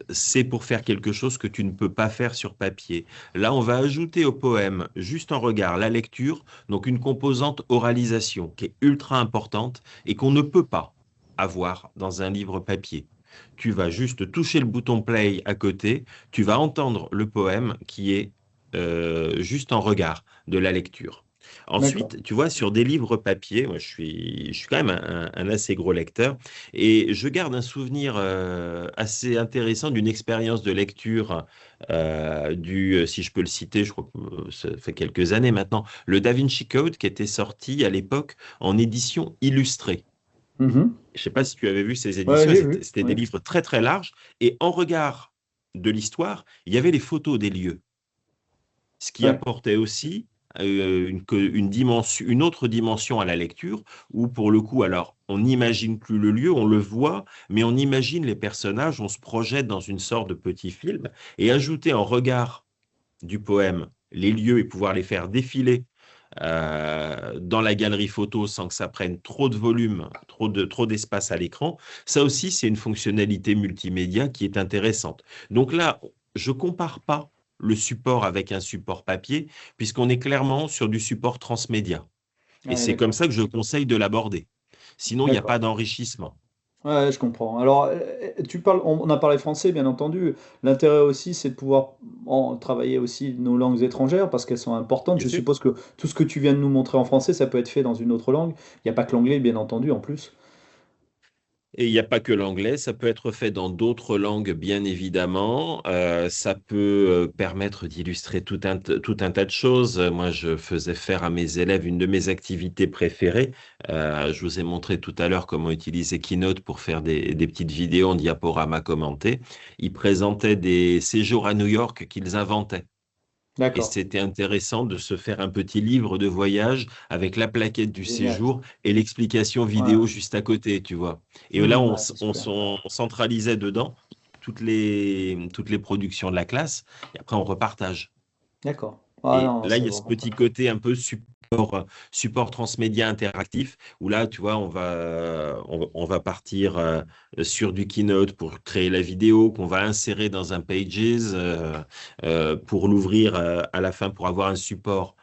c'est pour faire quelque chose que tu ne peux pas faire sur papier. Là, on va ajouter au poème, juste en regard, la lecture, donc une composante oralisation qui est ultra importante et qu'on ne peut pas avoir dans un livre papier. Tu vas juste toucher le bouton play à côté, tu vas entendre le poème qui est juste en regard de la lecture. D'accord. Ensuite, tu vois, sur des livres papier, moi je suis quand même un assez gros lecteur, et je garde un souvenir assez intéressant d'une expérience de lecture si je peux le citer, je crois que ça fait quelques années maintenant, le Da Vinci Code qui était sorti à l'époque en édition illustrée. Mhm. Je ne sais pas si tu avais vu ces Ouais, éditions, j'ai vu. c'était des Ouais. livres très très larges, et en regard de l'histoire, il y avait les photos des lieux, ce qui Ouais. apportait aussi une dimension, une autre dimension à la lecture, où pour le coup, alors, on n'imagine plus le lieu, on le voit, mais on imagine les personnages, on se projette dans une sorte de petit film, et ajouter en regard du poème les lieux et pouvoir les faire défiler dans la galerie photo sans que ça prenne trop de volume, trop d'espace à l'écran, ça aussi, c'est une fonctionnalité multimédia qui est intéressante. Donc là, je compare pas le support avec un support papier, puisqu'on est clairement sur du support transmédia. Et Ouais, c'est comme d'accord. ça que je conseille de l'aborder. Sinon, il n'y a pas D'accord. d'enrichissement. Ouais, je comprends. Alors, on a parlé français, bien entendu. L'intérêt aussi, c'est de pouvoir travailler aussi nos langues étrangères parce qu'elles sont importantes. Bien Je sûr. suppose que tout ce que tu viens de nous montrer en français, ça peut être fait dans une autre langue. Il n'y a pas que l'anglais, bien entendu, en plus. Et il n'y a pas que l'anglais, ça peut être fait dans d'autres langues, bien évidemment. Ça peut permettre d'illustrer tout un tas de choses. Moi, je faisais faire à mes élèves une de mes activités préférées. Je vous ai montré tout à l'heure comment utiliser Keynote pour faire des petites vidéos en diaporama commenté. Ils présentaient des séjours à New York qu'ils inventaient. Et D'accord. c'était intéressant de se faire un petit livre de voyage avec la plaquette du Génial. séjour et l'explication vidéo Ouais. juste à côté, tu vois. Et là, Ouais, c'est super. on centralisait dedans toutes les productions de la classe et après, on repartage. D'accord. Ah Et non, là, il c'est y a ce vraiment petit top. côté un peu support support transmédia interactif, où là, tu vois, on va partir sur du Keynote pour créer la vidéo, qu'on va insérer dans un Pages pour l'ouvrir à la fin, pour avoir un support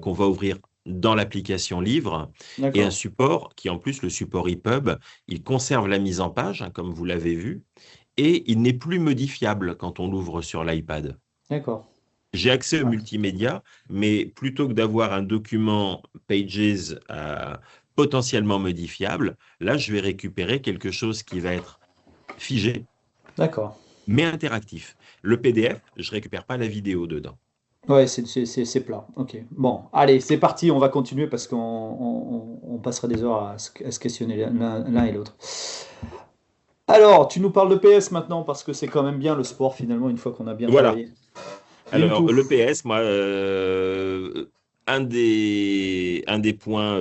qu'on va ouvrir dans l'application Livre, et un D'accord, support qui, en plus, le support EPUB, il conserve la mise en page, hein, comme vous l'avez vu, et il n'est plus modifiable quand on l'ouvre sur l'iPad. d'accord. J'ai accès au Ouais. multimédia, mais plutôt que d'avoir un document Pages potentiellement modifiable, là, je vais récupérer quelque chose qui va être figé, D'accord. mais interactif. Le PDF, je récupère pas la vidéo dedans. Ouais, c'est plat. Ok. Bon, allez, c'est parti, on va continuer parce qu'on on passera des heures à se questionner l'un et l'autre. Alors, tu nous parles de PS maintenant parce que c'est quand même bien le sport finalement une fois qu'on a bien Voilà. travaillé. Alors, Dis-me tout. le PS, moi, un des points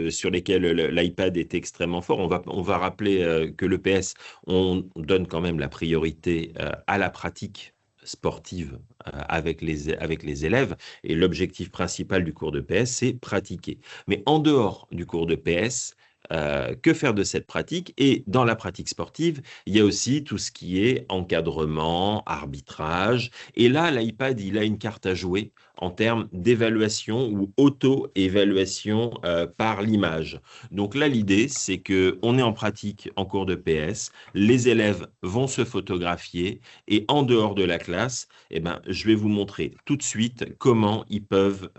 sur lesquels l'iPad est extrêmement fort, on va rappeler que le PS, on donne quand même la priorité à la pratique sportive avec les élèves. Et l'objectif principal du cours de PS, c'est pratiquer. Mais en dehors du cours de PS, que faire de cette pratique? Et dans la pratique sportive, il y a aussi tout ce qui est encadrement, arbitrage. Et là, l'iPad, il a une carte à jouer en termes d'évaluation ou auto-évaluation par l'image. Donc là, l'idée, c'est que on est en pratique en cours de PS, les élèves vont se photographier et en dehors de la classe, eh ben, je vais vous montrer tout de suite comment ils peuvent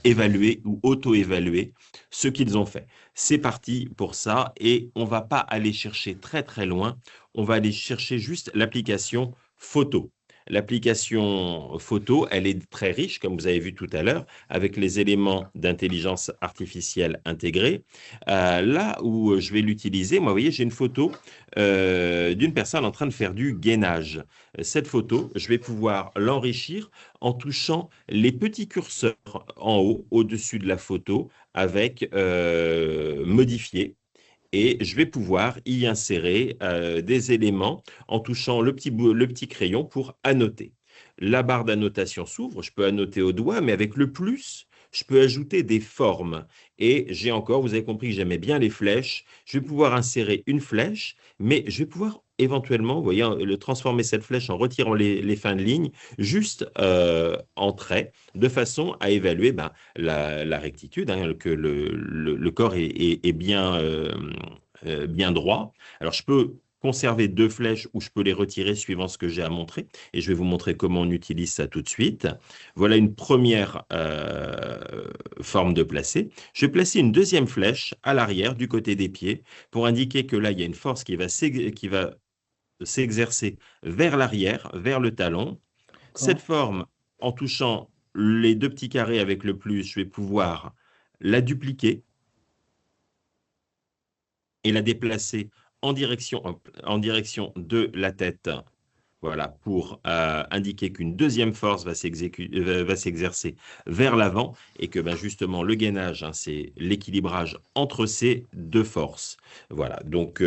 évaluer ou auto-évaluer ce qu'ils ont fait. C'est parti pour ça et on va pas aller chercher très très loin, on va aller chercher juste l'application photo. L'application photo, elle est très riche, comme vous avez vu tout à l'heure, avec les éléments d'intelligence artificielle intégrés. Là où je vais l'utiliser, moi, vous voyez, j'ai une photo d'une personne en train de faire du gainage. Cette photo, je vais pouvoir l'enrichir en touchant les petits curseurs en haut, au-dessus de la photo, avec modifier et je vais pouvoir y insérer des éléments en touchant le petit crayon pour annoter. La barre d'annotation s'ouvre, je peux annoter au doigt, mais avec le plus, je peux ajouter des formes. Et j'ai encore, vous avez compris que j'aimais bien les flèches, je vais pouvoir insérer une flèche, mais je vais pouvoir éventuellement, vous voyez, transformer cette flèche en retirant les fins de ligne, juste en trait, de façon à évaluer ben, la rectitude, hein, que le corps est bien, bien droit. Alors, je peux conserver deux flèches ou je peux les retirer suivant ce que j'ai à montrer. Et je vais vous montrer comment on utilise ça tout de suite. Voilà une première forme de placer. Je vais placer une deuxième flèche à l'arrière du côté des pieds pour indiquer que là, il y a une force qui va s'exercer vers l'arrière, vers le talon. Cette D'accord. forme, en touchant les deux petits carrés avec le plus, je vais pouvoir la dupliquer et la déplacer en direction de la tête. Voilà, pour indiquer qu'une deuxième force va s'exercer vers l'avant et que ben, justement le gainage, hein, c'est l'équilibrage entre ces deux forces. Voilà, donc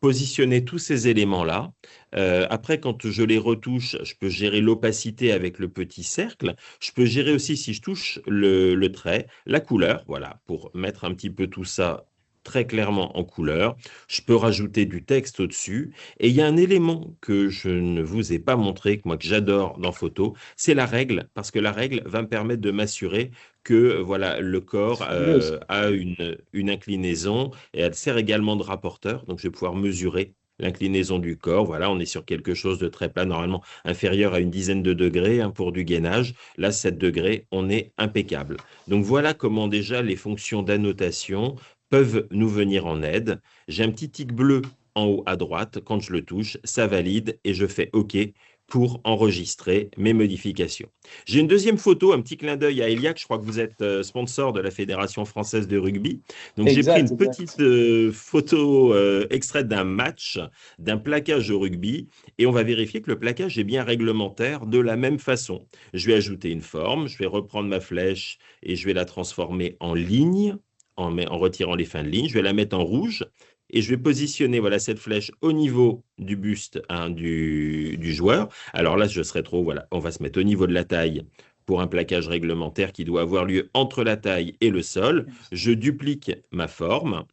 positionner tous ces éléments-là. Après, quand je les retouche, je peux gérer l'opacité avec le petit cercle. Je peux gérer aussi, si je touche le trait, la couleur, voilà, pour mettre un petit peu tout ça très clairement en couleur. Je peux rajouter du texte au-dessus. Et il y a un élément que je ne vous ai pas montré, que moi que j'adore dans photo, c'est la règle, parce que la règle va me permettre de m'assurer que voilà, le corps Fabuleuse. a une inclinaison et elle sert également de rapporteur. Donc, je vais pouvoir mesurer l'inclinaison du corps. Voilà, on est sur quelque chose de très plat, normalement inférieur à une dizaine de degrés hein, pour du gainage. Là, 7 degrés, on est impeccable. Donc, voilà comment déjà les fonctions d'annotation peuvent nous venir en aide. J'ai un petit tic bleu en haut à droite. Quand je le touche, ça valide et je fais OK pour enregistrer mes modifications. J'ai une deuxième photo, un petit clin d'œil à Eliac. Je crois que vous êtes sponsor de la Fédération française de rugby. Donc, j'ai pris Exact, une petite exact. photo extraite d'un match, d'un plaquage au rugby, et on va vérifier que le plaquage est bien réglementaire de la même façon. Je vais ajouter une forme, je vais reprendre ma flèche et je vais la transformer en ligne, en retirant les fins de ligne. Je vais la mettre en rouge et je vais positionner voilà, cette flèche au niveau du buste hein, du joueur. Alors là, je serai trop, voilà, on va se mettre au niveau de la taille pour un plaquage réglementaire qui doit avoir lieu entre la taille et le sol. Je duplique ma forme,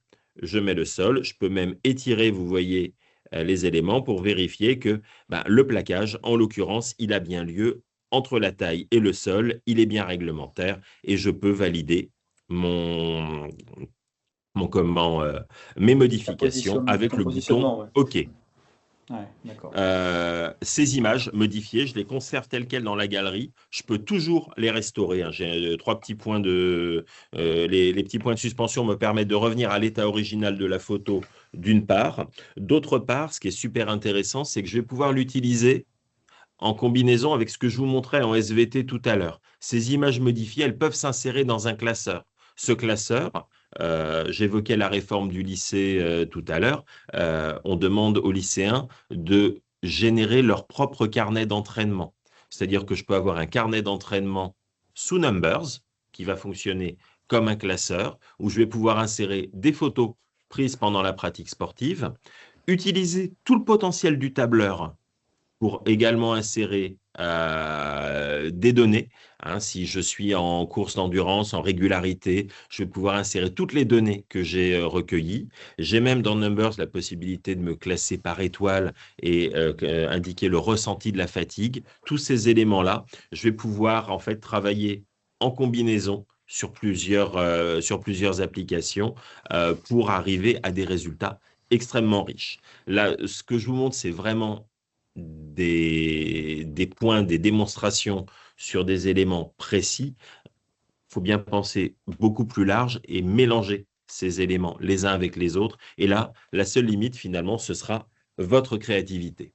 je mets le sol, je peux même étirer, vous voyez, les éléments pour vérifier que le plaquage, en l'occurrence, il a bien lieu entre la taille et le sol, il est bien réglementaire et je peux valider mon, mon comment, mes modifications avec Ton le bouton positionnement, ouais. OK. Ouais, d'accord. Ces images modifiées, je les conserve telles quelles dans la galerie. Je peux toujours les restaurer, hein. J'ai trois petits points les petits points de suspension me permettent de revenir à l'état original de la photo d'une part. D'autre part, ce qui est super intéressant, c'est que je vais pouvoir l'utiliser en combinaison avec ce que je vous montrais en SVT tout à l'heure. Ces images modifiées, elles peuvent s'insérer dans un classeur. Ce classeur, j'évoquais la réforme du lycée tout à l'heure, on demande aux lycéens de générer leur propre carnet d'entraînement. C'est-à-dire que je peux avoir un carnet d'entraînement sous Numbers qui va fonctionner comme un classeur où je vais pouvoir insérer des photos prises pendant la pratique sportive, utiliser tout le potentiel du tableur pour également insérer des données. Hein, si je suis en course d'endurance, en régularité, je vais pouvoir insérer toutes les données que j'ai recueillies. J'ai même dans Numbers la possibilité de me classer par étoile et indiquer le ressenti de la fatigue. Tous ces éléments-là, je vais pouvoir en fait travailler en combinaison sur plusieurs applications pour arriver à des résultats extrêmement riches. Là, ce que je vous montre, c'est vraiment des points, des démonstrations sur des éléments précis. Il faut bien penser beaucoup plus large et mélanger ces éléments les uns avec les autres. Et là, la seule limite, finalement, ce sera votre créativité.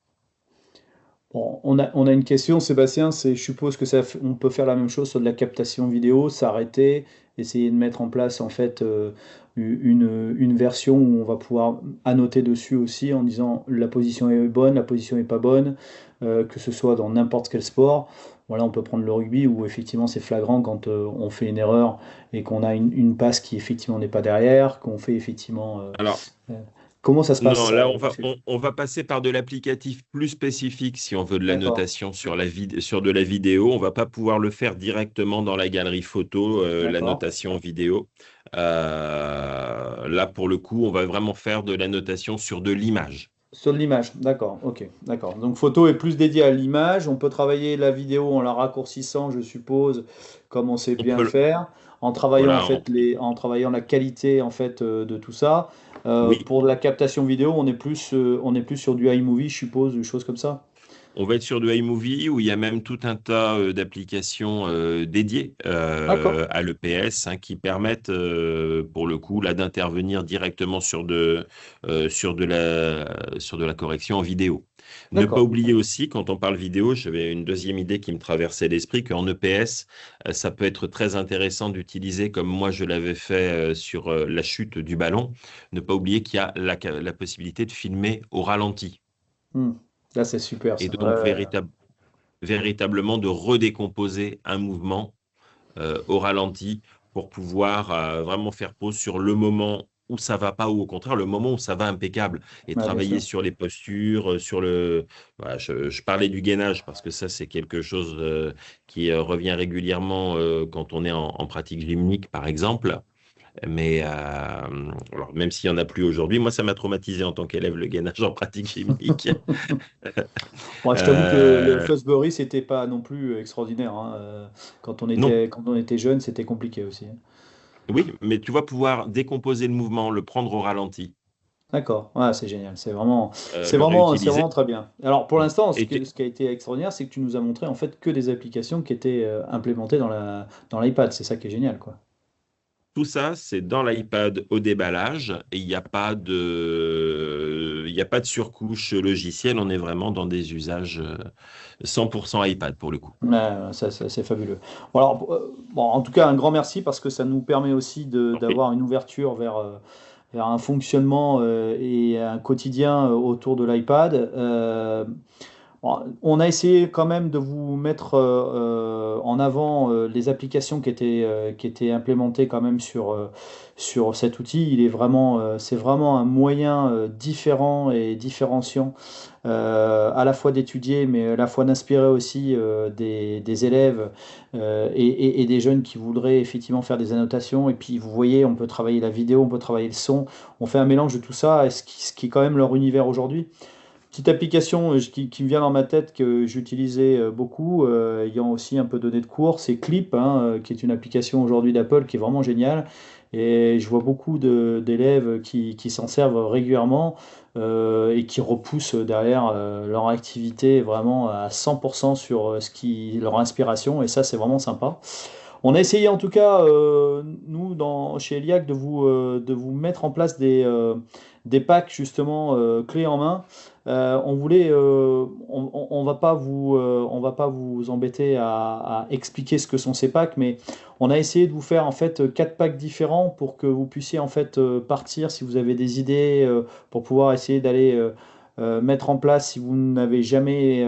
Bon, on a une question, Sébastien, je suppose que on peut faire la même chose sur de la captation vidéo, s'arrêter, essayer de mettre en place en fait une version où on va pouvoir annoter dessus aussi en disant la position est bonne, la position est pas bonne, que ce soit dans n'importe quel sport. Voilà, on peut prendre le rugby où effectivement c'est flagrant quand on fait une erreur et qu'on a une passe qui effectivement n'est pas derrière, qu'on fait effectivement. Alors, Euh, comment ça se passe non, ça? là, on va passer par de l'applicatif plus spécifique si on veut de la D'accord, notation sur de la vidéo. On va pas pouvoir le faire directement dans la galerie photo, la d'accord. notation vidéo. Là, pour le coup, on va vraiment faire de la notation sur de l'image. Sur de l'image, d'accord, ok, d'accord. Donc photo est plus dédiée à l'image. On peut travailler la vidéo en la raccourcissant, je suppose, comme on sait On bien peut, le faire, en travaillant en voilà, fait en travaillant la qualité en fait de tout ça. oui, Pour la captation vidéo, on est plus sur du iMovie, je suppose, ou des choses comme ça. on va être sur du iMovie où il y a même tout un tas d'applications dédiées D'accord, à l'EPS hein, qui permettent, pour le coup, là, d'intervenir directement sur de la correction en vidéo. Ne pas d'accord. oublier aussi, quand on parle vidéo, j'avais une deuxième idée qui me traversait l'esprit, qu'en EPS, ça peut être très intéressant d'utiliser, comme moi je l'avais fait sur la chute du ballon, ne pas oublier qu'il y a la possibilité de filmer au ralenti. Hmm. Là, c'est super Et ça. Ouais, donc, ouais. véritablement de redécomposer un mouvement au ralenti pour pouvoir vraiment faire pause sur le moment où ça va pas ou au contraire le moment où ça va impeccable et Ouais, bien travailler sûr. sur les postures, sur le... Voilà, je parlais du gainage parce que ça c'est quelque chose qui revient régulièrement quand on est en pratique gymnique par exemple. Mais alors, même s'il n'y en a plus aujourd'hui, moi ça m'a traumatisé en tant qu'élève le gainage en pratique gymnique. Bon, je t'avoue que le Euh, Fosbury, c'était pas non plus extraordinaire, hein. non, Quand on était jeune, c'était compliqué aussi, hein. oui, mais tu vas pouvoir décomposer le mouvement, le prendre au ralenti, D'accord, ouais, c'est génial. le C'est réutiliser. vraiment très bien. Alors, pour l'instant, Et ce qui a été extraordinaire, c'est que tu nous as montré en fait que des applications qui étaient implémentées dans l'iPad. C'est ça qui est génial, quoi. tout ça, c'est dans l'iPad au déballage et il y a pas de surcouche logicielle. On est vraiment dans des usages 100% iPad pour le coup. Ouais, ouais, c'est fabuleux. Bon, alors, bon, en tout cas, un grand merci parce que ça nous permet aussi Ok. d'avoir une ouverture vers un fonctionnement et un quotidien autour de l'iPad. On a essayé quand même de vous mettre en avant les applications qui étaient implémentées quand même sur cet outil. C'est vraiment un moyen différent et différenciant à la fois d'étudier, mais à la fois d'inspirer aussi des élèves et des jeunes qui voudraient effectivement faire des annotations. Et puis vous voyez, on peut travailler la vidéo, on peut travailler le son. On fait un mélange de tout ça, et ce qui est quand même leur univers aujourd'hui. Petite application qui me vient dans ma tête que j'utilisais beaucoup, ayant aussi un peu donné de cours, c'est Clip, hein, qui est une application aujourd'hui d'Apple qui est vraiment géniale. Et je vois beaucoup d'élèves qui s'en servent régulièrement et qui repoussent derrière leur activité vraiment à 100% sur leur inspiration. Et ça, c'est vraiment sympa. On a essayé en tout cas, nous, chez Eliac, de vous mettre en place des packs justement clés en main. On va pas on va pas vous embêter à expliquer ce que sont ces packs, mais on a essayé de vous faire en fait quatre packs différents pour que vous puissiez en fait partir si vous avez des idées pour pouvoir essayer d'aller mettre en place si vous n'avez jamais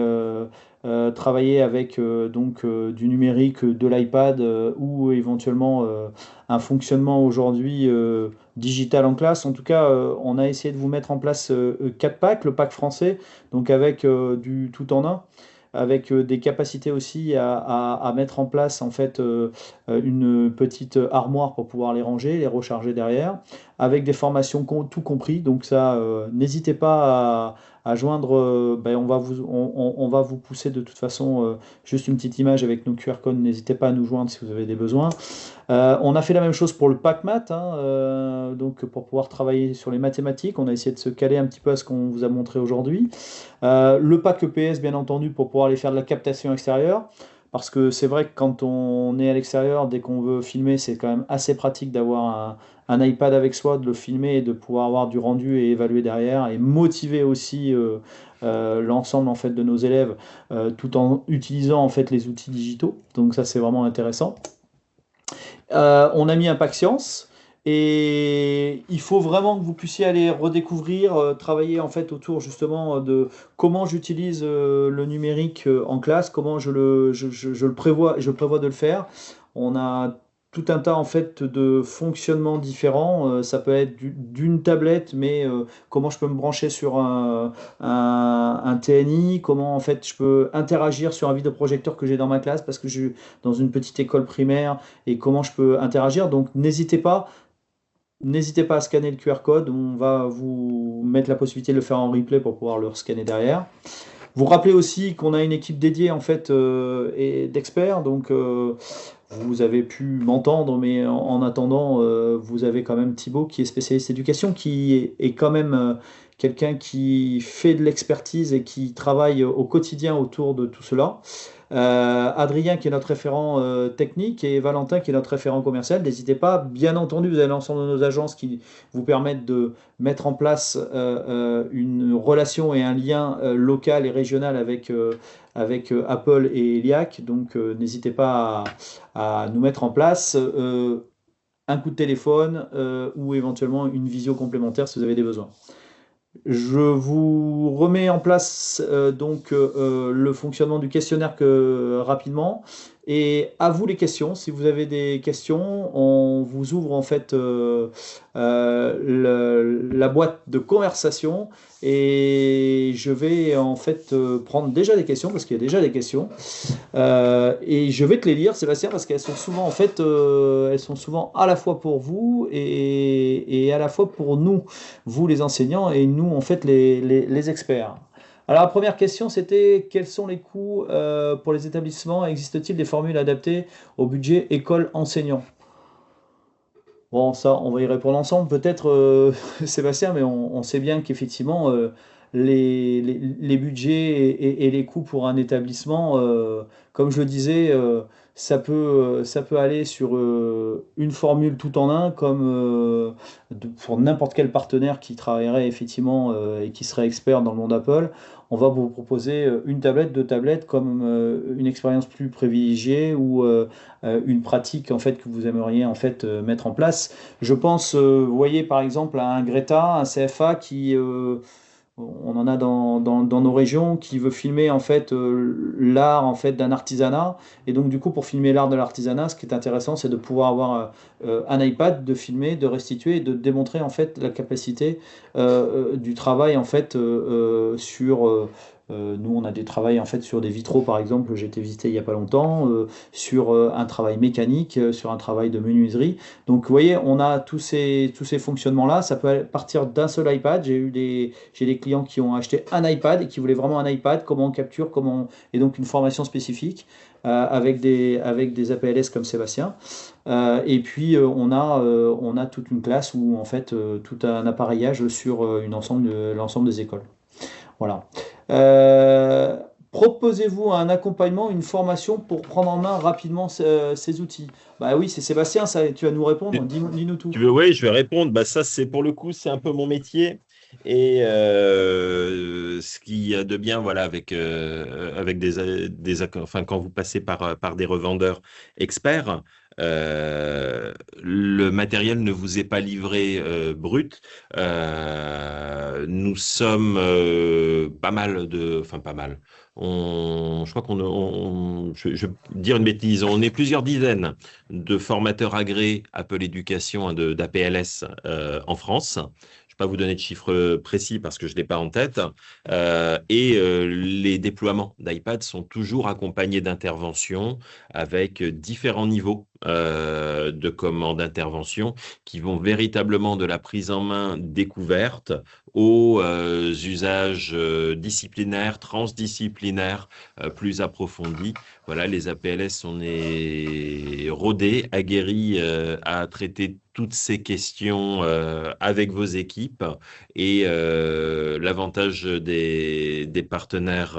travaillé avec du numérique, de l'iPad ou éventuellement un fonctionnement aujourd'hui digital en classe. En tout cas, on a essayé de vous mettre en place quatre packs, le pack français, donc avec du tout en un, avec des capacités aussi à mettre en place en fait une petite armoire pour pouvoir les ranger, les recharger derrière, avec des formations tout compris. Donc ça, n'hésitez pas à joindre. On va vous pousser de toute façon juste une petite image avec nos QR codes. N'hésitez pas à nous joindre si vous avez des besoins. On a fait la même chose pour le pack math, hein, donc pour pouvoir travailler sur les mathématiques. On a essayé de se caler un petit peu à ce qu'on vous a montré aujourd'hui. Le pack EPS, bien entendu, pour pouvoir aller faire de la captation extérieure. Parce que c'est vrai que quand on est à l'extérieur, dès qu'on veut filmer, c'est quand même assez pratique d'avoir un iPad avec soi, de le filmer et de pouvoir avoir du rendu et évaluer derrière et motiver aussi l'ensemble en fait de nos élèves tout en utilisant en fait les outils digitaux. Donc ça c'est vraiment intéressant. On a mis un pack science et il faut vraiment que vous puissiez aller redécouvrir, travailler en fait autour justement de comment j'utilise le numérique en classe, comment je prévois de le faire. On a tout un tas en fait de fonctionnements différents. Ça peut être d'une tablette, mais comment je peux me brancher sur un TNI, comment en fait je peux interagir sur un vidéoprojecteur que j'ai dans ma classe parce que je suis dans une petite école primaire et comment je peux interagir. Donc n'hésitez pas à scanner le QR code. On va vous mettre la possibilité de le faire en replay pour pouvoir le scanner derrière. Vous rappelez aussi qu'on a une équipe dédiée en fait et d'experts, donc vous avez pu m'entendre, mais en attendant, vous avez quand même Thibaut qui est spécialiste éducation, est quand même quelqu'un qui fait de l'expertise et qui travaille au quotidien autour de tout cela. Adrien qui est notre référent technique et Valentin qui est notre référent commercial. N'hésitez pas, bien entendu, vous avez l'ensemble de nos agences qui vous permettent de mettre en place une relation et un lien local et régional avec Apple et Eliac. Donc n'hésitez pas à nous mettre en place un coup de téléphone ou éventuellement une visio complémentaire si vous avez des besoins. Je vous remets en place le fonctionnement du questionnaire rapidement. Et à vous les questions. Si vous avez des questions, on vous ouvre en fait la boîte de conversation et je vais en fait prendre déjà des questions parce qu'il y a déjà des questions. Et je vais te les lire, Sébastien, parce qu'elles sont souvent en fait, elles sont souvent à la fois pour vous et à la fois pour nous, vous les enseignants et nous en fait les experts. Alors la première question c'était quels sont les coûts pour les établissements? Existe-t-il des formules adaptées au budget école enseignant? Bon, ça, on va y répondre ensemble, peut-être, Sébastien, mais on sait bien qu'effectivement, les budgets et les coûts pour un établissement, comme je le disais, ça peut aller sur une formule tout en un, comme pour n'importe quel partenaire qui travaillerait effectivement et qui serait expert dans le monde Apple. On va vous proposer une tablette, deux tablettes comme une expérience plus privilégiée ou une pratique en fait que vous aimeriez en fait mettre en place. Je pense, vous voyez par exemple à un Greta, un CFA on en a dans nos régions qui veut filmer en fait l'art en fait d'un artisanat. Et donc du coup, pour filmer l'art de l'artisanat, ce qui est intéressant, c'est de pouvoir avoir un iPad, de filmer, de restituer et de démontrer en fait la capacité du travail en fait nous, on a des travails en fait sur des vitraux, par exemple, j'ai été visité il n'y a pas longtemps, sur un travail mécanique, sur un travail de menuiserie. Donc, vous voyez, on a tous ces fonctionnements-là. Ça peut partir d'un seul iPad. J'ai des clients qui ont acheté un iPad et qui voulaient vraiment un iPad, comment on capture, et donc une formation spécifique avec des APLS comme Sébastien. Et puis, on a toute une classe où, en fait, tout un appareillage sur l'ensemble des écoles. Voilà. Euh, Proposez-vous un accompagnement, une formation pour prendre en main rapidement ces outils? Bah oui, c'est Sébastien, ça, tu vas nous répondre. Dis-nous tout. Tu veux, oui, je vais répondre. Bah, ça, c'est pour le coup, c'est un peu mon métier. Et ce qu'il y a de bien, voilà, avec enfin, quand vous passez par des revendeurs experts, le matériel ne vous est pas livré brut. Nous sommes pas mal enfin pas mal. Je crois je vais dire une bêtise, on est plusieurs dizaines de formateurs agréés Apple Éducation, hein, d'APLS en France. Je ne vais pas vous donner de chiffres précis parce que je ne l'ai pas en tête. Les déploiements d'iPad sont toujours accompagnés d'interventions avec différents niveaux de commandes d'intervention qui vont véritablement de la prise en main découverte aux usages disciplinaires, transdisciplinaires plus approfondis. Voilà, les APLS, on est rodés, aguerris à traiter toutes ces questions avec vos équipes. Et l'avantage des partenaires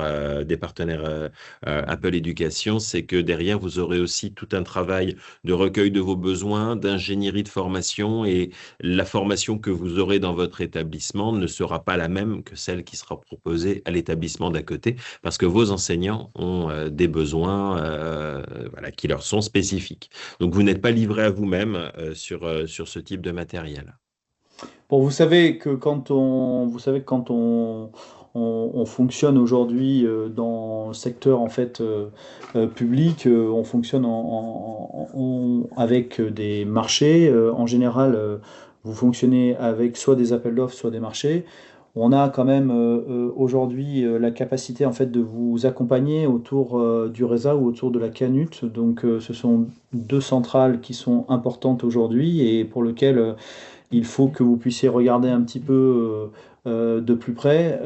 Apple Éducation, c'est que derrière, vous aurez aussi tout un travail de recueil de vos besoins, d'ingénierie de formation, et la formation que vous aurez dans votre établissement ne sera pas la même que celle qui sera proposée à l'établissement d'à côté, parce que vos enseignants ont des besoins voilà, qui leur sont spécifiques. Donc, vous n'êtes pas livré à vous-même sur ce type de matériel. Bon, vous savez que on fonctionne aujourd'hui dans le secteur en fait public, on fonctionne avec des marchés. En général, vous fonctionnez avec soit des appels d'offres, soit des marchés. On a quand même aujourd'hui la capacité en fait de vous accompagner autour du RESA ou autour de la Canut. Donc, ce sont deux centrales qui sont importantes aujourd'hui et pour lesquelles il faut que vous puissiez regarder un petit peu de plus près,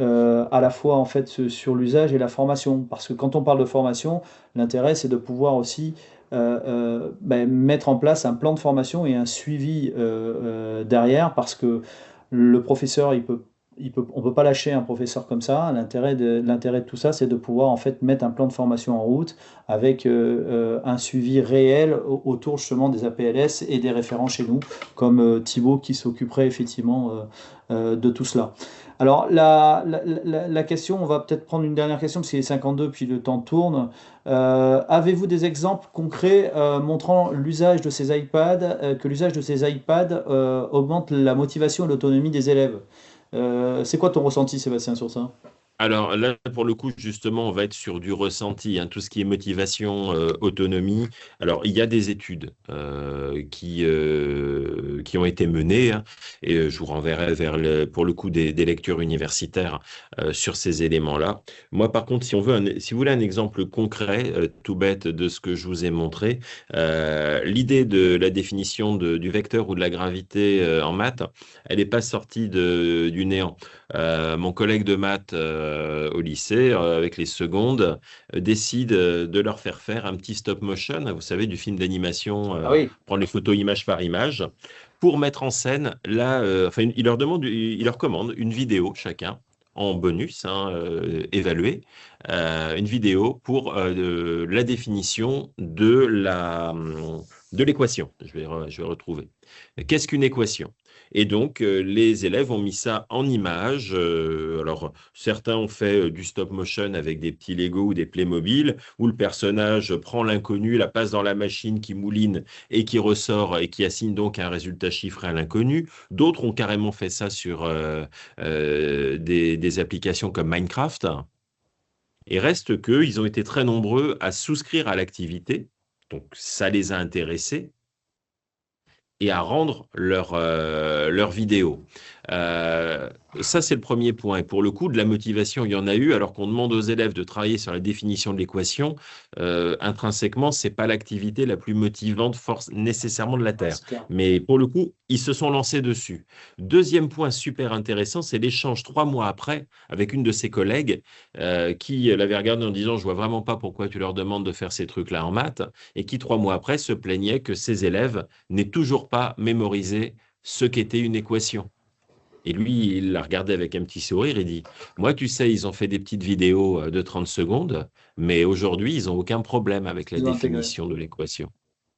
à la fois en fait sur l'usage et la formation. Parce que quand on parle de formation, l'intérêt c'est de pouvoir aussi mettre en place un plan de formation et un suivi derrière, parce que le professeur, on peut pas lâcher un professeur comme ça. L'intérêt de tout ça, c'est de pouvoir en fait mettre un plan de formation en route avec un suivi réel autour justement des APLS et des référents chez nous, comme Thibaut qui s'occuperait effectivement de tout cela. Alors la question, on va peut-être prendre une dernière question parce qu'il est 52 puis le temps tourne. Avez-vous des exemples concrets montrant que l'usage de ces iPads augmente la motivation et l'autonomie des élèves? C'est quoi ton ressenti, Sébastien, sur ça? Alors là, pour le coup, justement, on va être sur du ressenti, hein, tout ce qui est motivation, autonomie. Alors, il y a des études qui ont été menées, hein, et je vous renverrai pour le coup des lectures universitaires sur ces éléments-là. Moi, par contre, si vous voulez un exemple concret, tout bête, de ce que je vous ai montré, l'idée de la définition du vecteur ou de la gravité en maths, elle n'est pas sortie du néant. Mon collègue de maths au lycée, avec les secondes, décide de leur faire un petit stop motion, hein, vous savez, du film d'animation, Ah oui. prendre les photos image par image, pour mettre en scène enfin, il leur commande une vidéo chacun, en bonus, hein, évaluée, une vidéo pour la définition de l'équation. Je vais retrouver. Qu'est-ce qu'une équation? Et donc, les élèves ont mis ça en images. Alors, certains ont fait du stop motion avec des petits Lego ou des Playmobil, où le personnage prend l'inconnu, la passe dans la machine qui mouline et qui ressort et qui assigne donc un résultat chiffré à l'inconnu. D'autres ont carrément fait ça sur des applications comme Minecraft. Et reste qu'ils ont été très nombreux à souscrire à l'activité. Donc, ça les a intéressés et à rendre leur vidéo. Euh, Ça, c'est le premier point. Et pour le coup, de la motivation, il y en a eu, alors qu'on demande aux élèves de travailler sur la définition de l'équation. Intrinsèquement, c'est pas l'activité la plus motivante nécessairement de la Ouais, Terre. c'est clair. Mais pour le coup, ils se sont lancés dessus. Deuxième point super intéressant, c'est l'échange 3 mois après avec une de ses collègues qui l'avait regardé en disant, je vois vraiment pas pourquoi tu leur demandes de faire ces trucs-là en maths, et qui 3 mois après se plaignait que ses élèves n'aient toujours pas mémorisé ce qu'était une équation. Et lui, il l'a regardé avec un petit sourire et dit, moi, tu sais, ils ont fait des petites vidéos de 30 secondes, mais aujourd'hui, ils n'ont aucun problème avec la Ils ont intégré. définition de l'équation.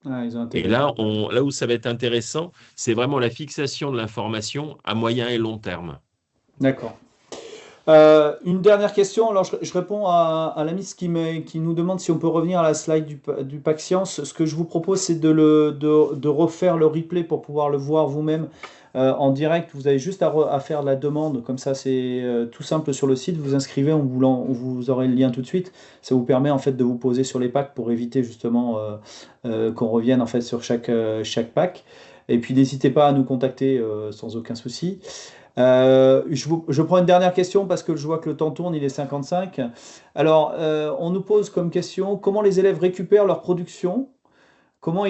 Ouais, ils ont Et intégré. là, là où ça va être intéressant, c'est vraiment la fixation de l'information à moyen et long terme. D'accord. Une dernière question. Alors, je réponds à l'ami qui nous demande si on peut revenir à la slide du pack science. Ce que je vous propose, c'est de refaire le replay pour pouvoir le voir vous-même en direct. Vous avez juste à faire la demande. Comme ça, c'est tout simple sur le site. Vous inscrivez, vous aurez le lien tout de suite. Ça vous permet en fait de vous poser sur les packs pour éviter justement qu'on revienne en fait sur chaque pack. Et puis, n'hésitez pas à nous contacter sans aucun souci. Je prends une dernière question parce que je vois que le temps tourne, il est 55. Alors, on nous pose comme question comment les élèves récupèrent leur production, comment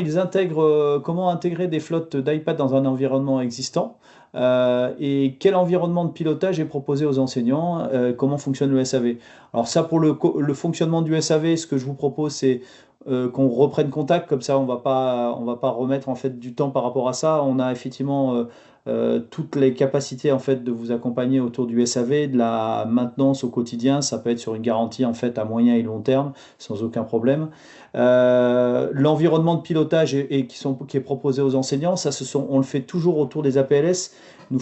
intégrer des flottes d'iPad dans un environnement existant, et quel environnement de pilotage est proposé aux enseignants, comment fonctionne le SAV. Alors ça, pour le fonctionnement du SAV, ce que je vous propose, c'est qu'on reprenne contact, comme ça on va pas remettre en fait du temps par rapport à ça. On a effectivement toutes les capacités en fait de vous accompagner autour du SAV, de la maintenance au quotidien. Ça peut être sur une garantie en fait à moyen et long terme, sans aucun problème. L'environnement de pilotage qui est proposé aux enseignants, on le fait toujours autour des APLS. Hmm. Nous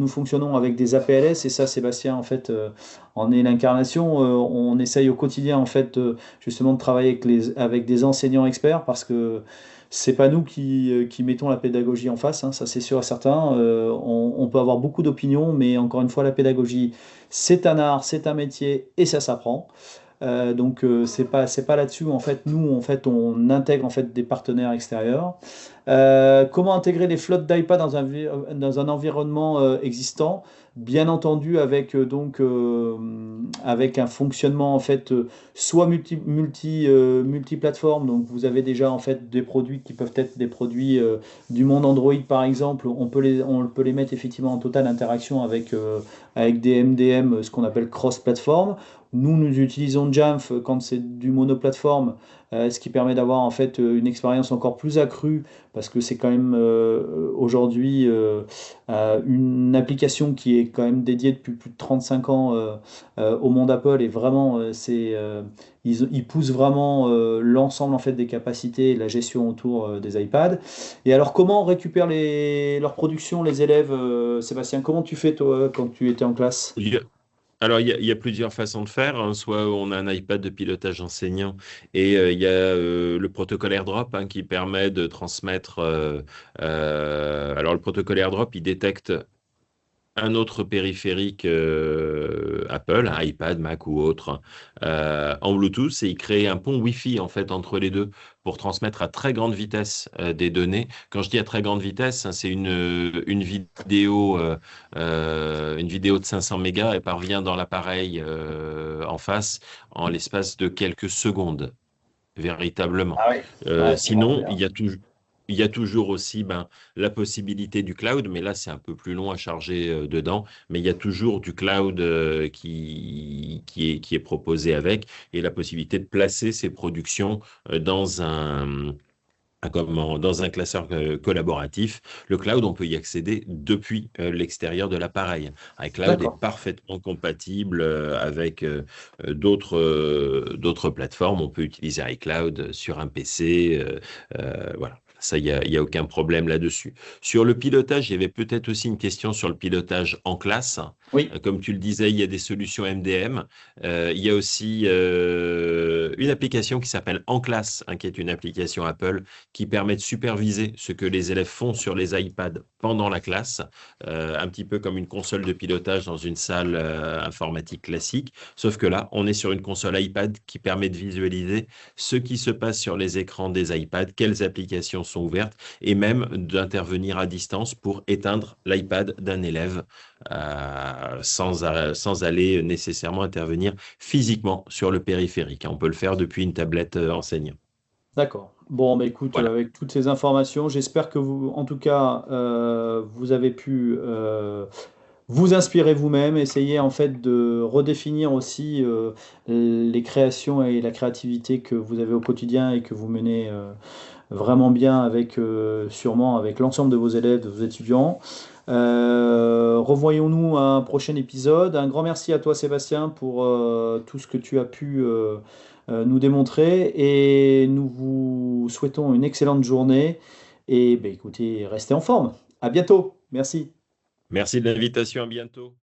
fonctionnons avec des APLS et ça, Sébastien, en fait, en est l'incarnation. On essaye au quotidien, en fait, justement, de travailler avec des enseignants experts parce que c'est pas nous qui mettons la pédagogie en face, hein, ça c'est sûr et certain. On peut avoir beaucoup d'opinions, mais encore une fois, la pédagogie, c'est un art, c'est un métier et ça s'apprend. Donc c'est pas là-dessus en fait nous en fait on intègre en fait des partenaires extérieurs. Comment intégrer les flottes d'iPad dans un environnement existant, bien entendu avec un fonctionnement en fait soit multiplateforme. Donc vous avez déjà en fait des produits qui peuvent être des produits du monde Android par exemple. On peut les mettre effectivement en totale interaction avec des MDM, ce qu'on appelle cross-platform. Nous utilisons Jamf quand c'est du monoplateforme, ce qui permet d'avoir en fait une expérience encore plus accrue parce que c'est quand même aujourd'hui une application qui est quand même dédiée depuis plus de 35 ans au monde Apple et vraiment ils poussent vraiment l'ensemble en fait des capacités et la gestion autour des iPads. Et alors comment on récupère leur production les élèves, Sébastien? Comment tu fais toi quand tu étais en classe? Il y a- Alors, il y a plusieurs façons de faire, hein. Soit on a un iPad de pilotage enseignant et il y a le protocole AirDrop, hein, qui permet de transmettre. Alors, le protocole AirDrop, il détecte un autre périphérique Apple, un iPad, Mac ou autre, en Bluetooth, et il crée un pont Wi-Fi en fait entre les deux pour transmettre à très grande vitesse des données. Quand je dis à très grande vitesse, hein, c'est une vidéo de 500 mégas et parvient dans l'appareil en face en l'espace de quelques secondes véritablement. Ah oui, ouais, c'est vraiment Sinon, bien. il y a toujours aussi ben, la possibilité du cloud, mais là, c'est un peu plus long à charger dedans. Mais il y a toujours du cloud qui est proposé avec et la possibilité de placer ces productions dans un classeur collaboratif. Le cloud, on peut y accéder depuis l'extérieur de l'appareil. iCloud est D'accord. parfaitement compatible avec d'autres plateformes. On peut utiliser iCloud sur un PC. Voilà. Ça, il y a aucun problème là-dessus. Sur le pilotage, il y avait peut-être aussi une question sur le pilotage en classe. Oui, Comme tu le disais, il y a des solutions MDM. Il y a aussi une application qui s'appelle En classe, hein, qui est une application Apple qui permet de superviser ce que les élèves font sur les iPads pendant la classe, un petit peu comme une console de pilotage dans une salle informatique classique. Sauf que là, on est sur une console iPad qui permet de visualiser ce qui se passe sur les écrans des iPads, quelles applications sont ouvertes, et même d'intervenir à distance pour éteindre l'iPad d'un élève sans aller nécessairement intervenir physiquement sur le périphérique. On peut le faire depuis une tablette enseignant. d'accord. Bon, bah écoute, Voilà. avec toutes ces informations, j'espère que vous, en tout cas, vous avez pu vous inspirer vous-même, essayer en fait de redéfinir aussi les créations et la créativité que vous avez au quotidien et que vous menez vraiment bien avec sûrement avec l'ensemble de vos élèves, de vos étudiants. Revoyons-nous à un prochain épisode. Un grand merci à toi Sébastien pour tout ce que tu as pu nous démontrer et nous vous souhaitons une excellente journée et ben, écoutez, restez en forme. À bientôt. Merci. Merci de l'invitation, à bientôt.